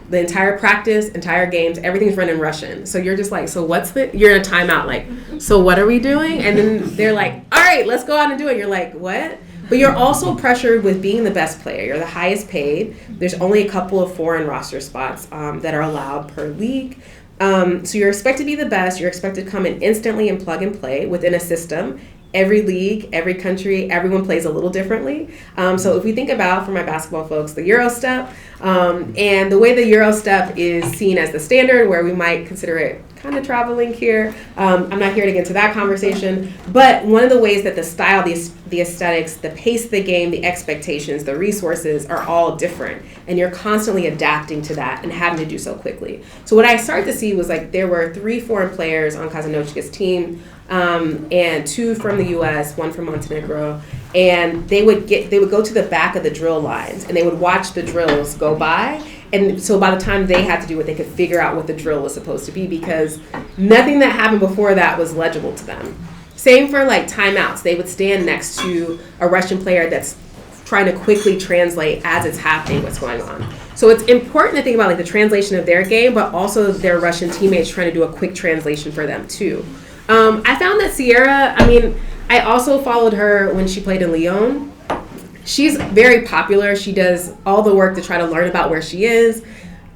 The entire practice, entire games, everything's run in Russian. So you're just like, so you're in a timeout, like, so what are we doing? And then they're like, all right, let's go out and do it. You're like, what? But you're also pressured with being the best player. You're the highest paid. There's only a couple of foreign roster spots that are allowed per league. So you're expected to be the best. You're expected to come in instantly and plug and play within a system. every league, every country, everyone plays a little differently. So if we think about, for my basketball folks, the Euro step, and the way the Euro step is seen as the standard, where we might consider it kind of traveling here. I'm not here to get into that conversation, but one of the ways that the style, the aesthetics, the pace of the game, the expectations, the resources are all different, and you're constantly adapting to that and having to do so quickly. So what I started to see was like there were 3 foreign players on Kazanowski's team, and 2 from the U.S., 1 from Montenegro, and they would go to the back of the drill lines and they would watch the drills go by. And so by the time they had to do it, they could figure out what the drill was supposed to be, because nothing that happened before that was legible to them. Same for like timeouts. They would stand next to a Russian player that's trying to quickly translate as it's happening what's going on. So it's important to think about like the translation of their game, but also their Russian teammates trying to do a quick translation for them too. I found that Sierra, I also followed her when she played in Lyon. She's very popular. She does all the work to try to learn about where she is.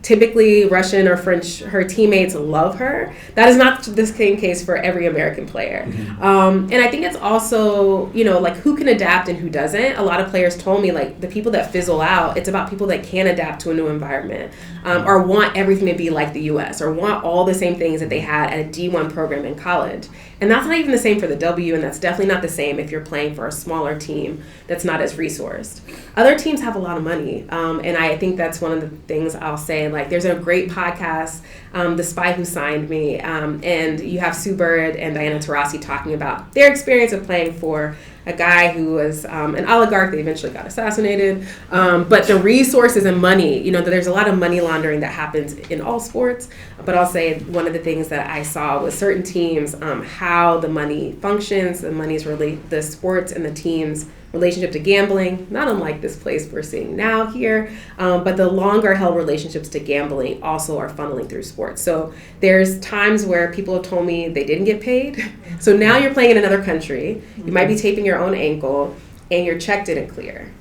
Typically, Russian or French, her teammates love her. That is not the same case for every American player. And I think it's also, like who can adapt and who doesn't. A lot of players told me like the people that fizzle out, it's about people that can adapt to a new environment, or want everything to be like the U.S. or want all the same things that they had at a D1 program in college. And that's not even the same for the W, and that's definitely not the same if you're playing for a smaller team that's not as resourced. Other teams have a lot of money, and I think that's one of the things I'll say. Like, there's a great podcast, The Spy Who Signed Me, and you have Sue Bird and Diana Taurasi talking about their experience of playing for a guy who was an oligarch that eventually got assassinated. But the resources and money, there's a lot of money laundering that happens in all sports. But I'll say one of the things that I saw was certain teams, how the money functions, the sports and the teams' relationship to gambling, not unlike this place we're seeing now here, but the longer held relationships to gambling also are funneling through sports. So there's times where people have told me they didn't get paid. So now you're playing in another country, you might be taping your own ankle, and your check didn't clear.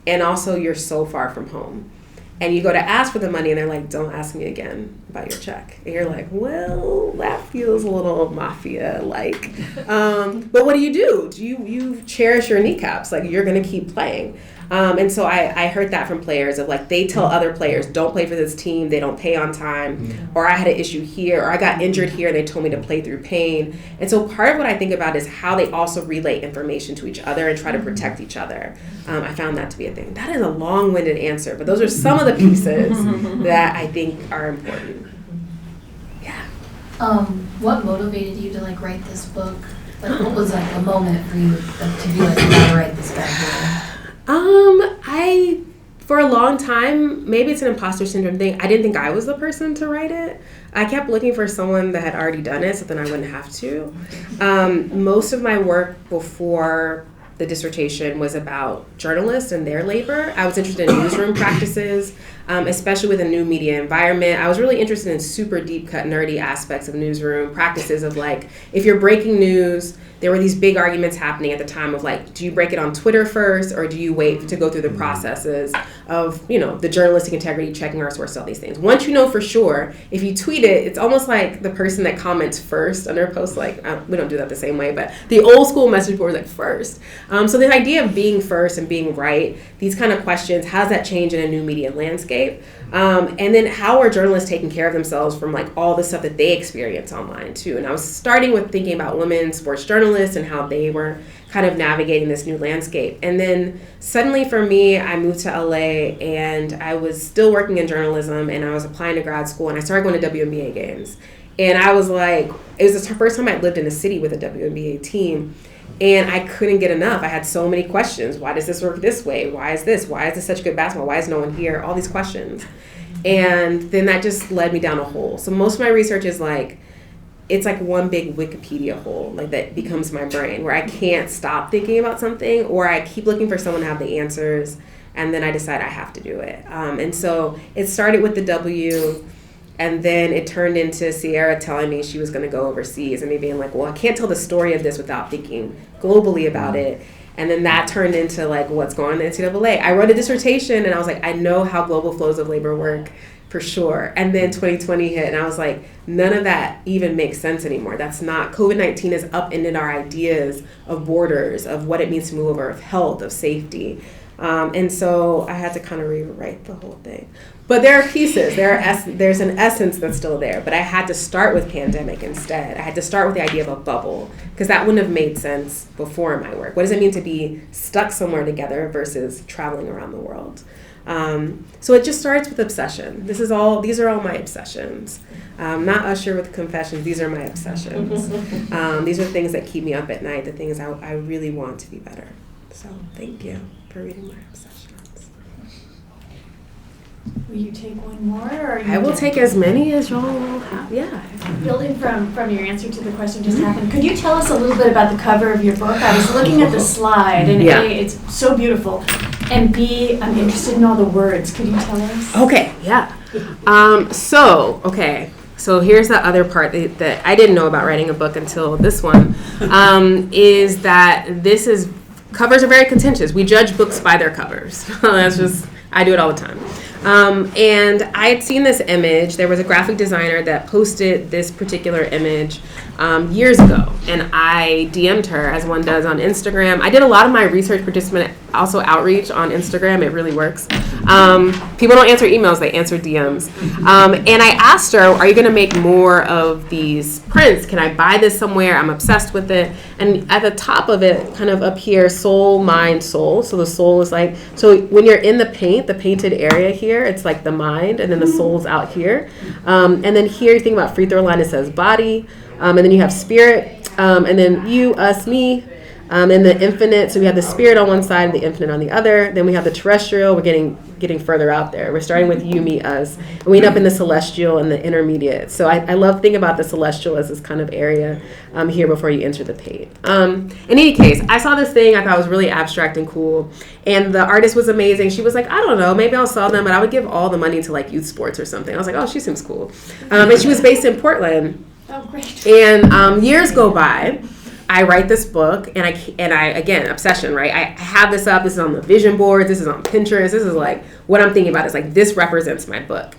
And also you're so far from home. And you go to ask for the money and they're like, don't ask me again about your check. And you're like, well, that feels a little mafia-like. But what do? You cherish your kneecaps. Like, you're going to keep playing. And so I heard that from players of like, they tell other players, don't play for this team, they don't pay on time, or I had an issue here, or I got injured here and they told me to play through pain. And so part of what I think about is how they also relay information to each other and try to protect each other. I found that to be a thing. That is a long-winded answer, but those are some of the pieces that I think are important. Yeah. What motivated you to like write this book? Like, what was like a moment for you to be like, I gotta write this guy? For a long time, maybe it's an imposter syndrome thing, I didn't think I was the person to write it. I kept looking for someone that had already done it so then I wouldn't have to. Most of my work before the dissertation was about journalists and their labor. I was interested in newsroom practices, especially with a new media environment. I was really interested in super deep cut nerdy aspects of newsroom practices of like, if you're breaking news, there were these big arguments happening at the time of like, do you break it on Twitter first or do you wait to go through the processes of, the journalistic integrity, checking our sources, all these things. Once you know for sure, if you tweet it, it's almost like the person that comments first under a post, like, we don't do that the same way, but the old school message board was like first. So the idea of being first and being right, these kind of questions, how does that change in a new media landscape? And then how are journalists taking care of themselves from like all the stuff that they experience online too? And I was starting with thinking about women sports journalists and how they were kind of navigating this new landscape. And then suddenly for me, I moved to LA and I was still working in journalism and I was applying to grad school and I started going to WNBA games. And I was like, it was the first time I lived in a city with a WNBA team. And I couldn't get enough. I had so many questions. Why does this work this way? Why is this? Why is this such good basketball? Why is no one here? All these questions. And then that just led me down a hole. So most of my research is like, it's like one big Wikipedia hole, like that becomes my brain where I can't stop thinking about something or I keep looking for someone to have the answers and then I decide I have to do it. And so it started with the W. And then it turned into Sierra telling me she was going to go overseas and me being like, well, I can't tell the story of this without thinking globally about it. And then that turned into like what's going on in the NCAA. I wrote a dissertation and I was like, I know how global flows of labor work. for sure. And then 2020 hit, and I was like, none of that even makes sense anymore. That's not, COVID-19 has upended our ideas of borders, of what it means to move over, of health, of safety. And so I had to kind of rewrite the whole thing. But there are pieces, there's an essence that's still there, but I had to start with pandemic instead. I had to start with the idea of a bubble, because that wouldn't have made sense before in my work. What does it mean to be stuck somewhere together versus traveling around the world? So it just starts with obsession. These are all my obsessions. Not Usher with confessions, these are my obsessions. These are the things that keep me up at night, the things I really want to be better. So thank you for reading my obsessions. Will you take one more? Or I will take as many as y'all will have. Yeah. Building from your answer to the question just happened, could you tell us a little bit about the cover of your book? I was looking at the slide, and A, it's so beautiful, and B, I'm interested in all the words. Could you tell us? Okay, yeah. So here's the other part that I didn't know about writing a book until this one, is that covers are very contentious. We judge books by their covers. I do it all the time. And I had seen this image. There was a graphic designer that posted this particular image years ago, and I DM'd her, as one does on Instagram. I did a lot of my research participant also outreach on Instagram. It really works. People don't answer emails, they answer DMs. And I asked her, are you going to make more of these prints? Can I buy this somewhere? I'm obsessed with it. And at the top of it, kind of up here, soul, mind, soul. So the soul is like, so when you're in the painted area here, it's like the mind, and then the soul's out here. And then here, you think about free throw line, it says body. And then you have spirit, and then you, us, me, and the infinite. So we have the spirit on one side, the infinite on the other. Then we have the terrestrial. We're getting further out there. We're starting with you, me, us. And we end up in the celestial and the intermediate. So I love thinking about the celestial as this kind of area here before you enter the paint. In any case, I saw this thing I thought was really abstract and cool. And the artist was amazing. She was like, I don't know, maybe I'll sell them, but I would give all the money to like youth sports or something. I was like, oh, she seems cool. And she was based in Portland. Oh, great. And years go by. I write this book, and I again, obsession, right? I have this up. This is on the vision board. This is on Pinterest. This is like what I'm thinking about is like this represents my book.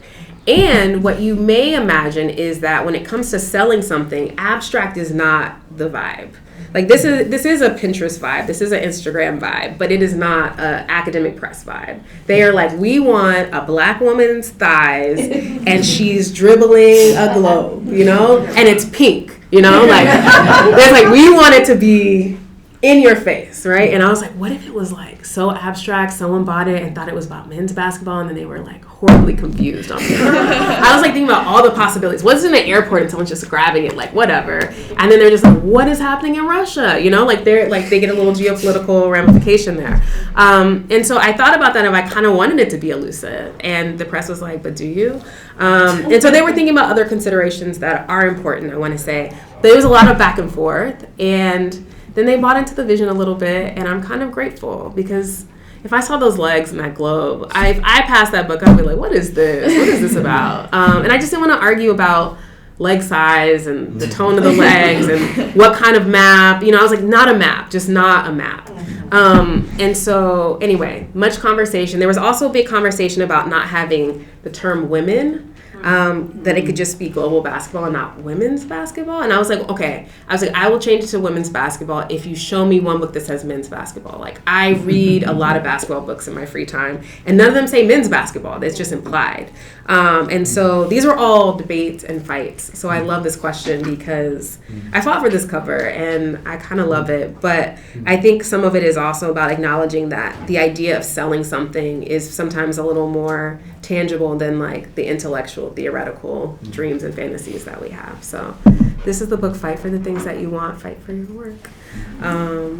And what you may imagine is that when it comes to selling something, abstract is not the vibe. Like this is a Pinterest vibe. This is an Instagram vibe, but it is not an academic press vibe. They are like, we want a black woman's thighs, and she's dribbling a globe, and it's pink, like there's like, we want it to be in your face, right? And I was like, what if it was like so abstract, someone bought it and thought it was about men's basketball, and then they were like horribly confused on me. I was like thinking about all the possibilities. What's in the airport and someone's just grabbing it, like whatever. And then they're just like, what is happening in Russia? Like they get a little geopolitical ramification there. And so I thought about that, and I kind of wanted it to be elusive. And the press was like, but do you? And so they were thinking about other considerations that are important, I want to say. But it was a lot of back and forth, and then they bought into the vision a little bit, and I'm kind of grateful, because if I saw those legs in that globe, if I passed that book, I'd be like, what is this? What is this about? And I just didn't want to argue about leg size and the tone of the legs and what kind of map. I was like, not a map, just not a map. And so anyway, much conversation. There was also a big conversation about not having the term women, that it could just be global basketball and not women's basketball. And I was like, okay. I will change it to women's basketball if you show me one book that says men's basketball. Like, I read a lot of basketball books in my free time, and none of them say men's basketball. It's just implied. And so these were all debates and fights. So I love this question because I fought for this cover, and I kind of love it. But I think some of it is also about acknowledging that the idea of selling something is sometimes a little more tangible than like the intellectual, theoretical dreams and fantasies that we have. So this is the book, Fight for the Things That You Want, Fight for Your Work.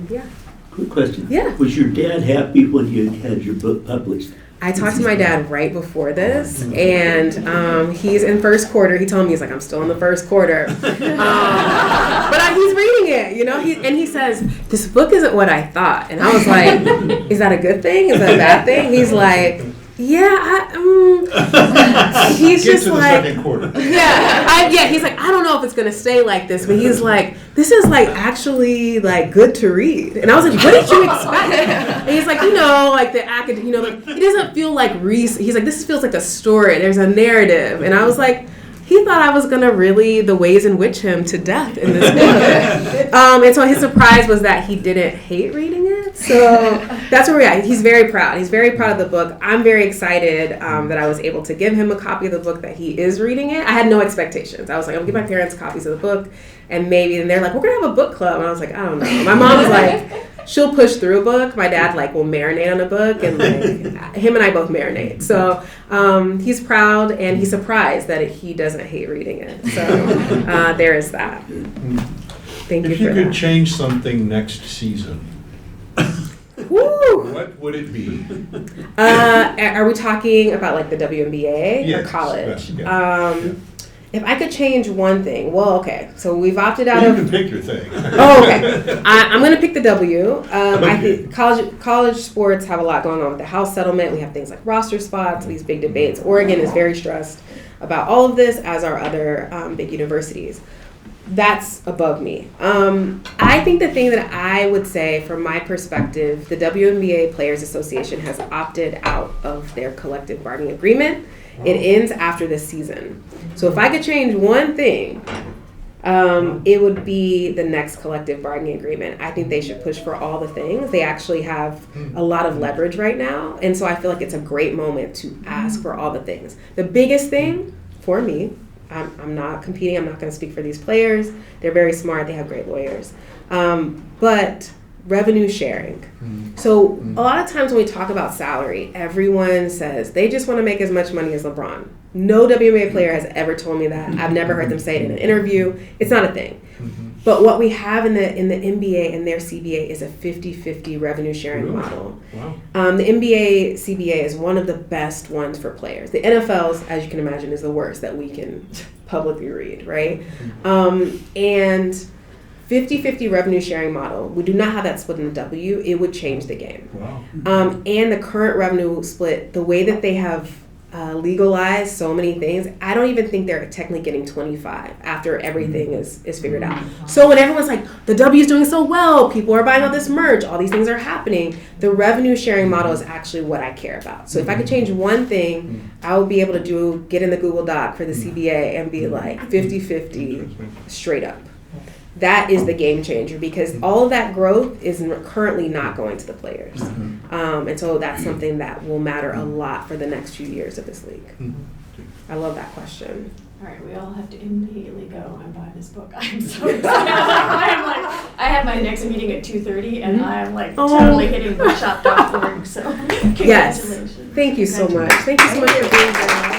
Yeah. Quick question. Yeah. Was your dad happy when you had your book published? I talked to my dad right before this, and he's in first quarter. He told me, he's like, I'm still in the first quarter. But he's reading it, and he says, this book isn't what I thought. And I was like, is that a good thing? Is that a bad thing? He's like, He's Get just to the like, second quarter. he's like, I don't know if it's gonna stay like this, but he's like, this is like actually like good to read. And I was like, what did you expect? And he's like, like the academic, he doesn't feel like he's like, this feels like a story. There's a narrative. And I was like, he thought I was gonna really the ways in which him to death in this book. And so his surprise was that he didn't hate reading it. So that's where we're at. He's very proud. He's very proud of the book. I'm very excited that I was able to give him a copy of the book, that he is reading it. I had no expectations. I was like, I'll give my parents copies of the book, and they're like, we're gonna have a book club. And I was like, I don't know. My mom was like, she'll push through a book. My dad will marinate on a book, and him and I both marinate. So he's proud, and he's surprised that he doesn't hate reading it. So there is that. Thank you If for you that. could change something next season, Woo! what would it be? Are we talking about the WNBA or Yes, college? yeah. If I could change one thing, so we've opted out You of. can pick your thing. Oh, okay. I'm going to pick the W. I Okay. think college sports have a lot going on with the House settlement. We have things like roster spots, these big debates. Oregon is very stressed about all of this, as are other big universities. That's above me. I think the thing that I would say, from my perspective, the WNBA Players Association has opted out of their collective bargaining agreement. It ends after this season. So if I could change one thing, it would be the next collective bargaining agreement. I think they should push for all the things. They actually have a lot of leverage right now. And so I feel like it's a great moment to ask for all the things. The biggest thing for me, I'm not competing. I'm not going to speak for these players. They're very smart. They have great lawyers. But revenue sharing. So a lot of times when we talk about salary, everyone says they just want to make as much money as LeBron. No WNBA player has ever told me that. I've never heard them say it in an interview. It's not a thing. But what we have in the NBA and their CBA is a 50-50 revenue sharing model. Wow. The NBA CBA is one of the best ones for players. The NFL's, as you can imagine, is the worst that we can publicly read, right? And 50-50 revenue sharing model, we do not have that split in the W. It would change the game. Wow. And the current revenue split, the way that they have legalized so many things, I don't even think they're technically getting 25 after everything is figured out. So when everyone's like, the W is doing so well, people are buying all this merch, all these things are happening, the revenue sharing model is actually what I care about. So if I could change one thing, I would be able to get in the Google Doc for the CBA and be like 50-50 straight up. That is the game changer, because all of that growth is currently not going to the players. And so that's something that will matter a lot for the next few years of this league. I love that question. All right, we all have to immediately go and buy this book. I'm so excited. I have my next meeting at 2:30, and I'm totally hitting bookshop.org. So congratulations. Yes. Thank you so much. Thank you so much for being here.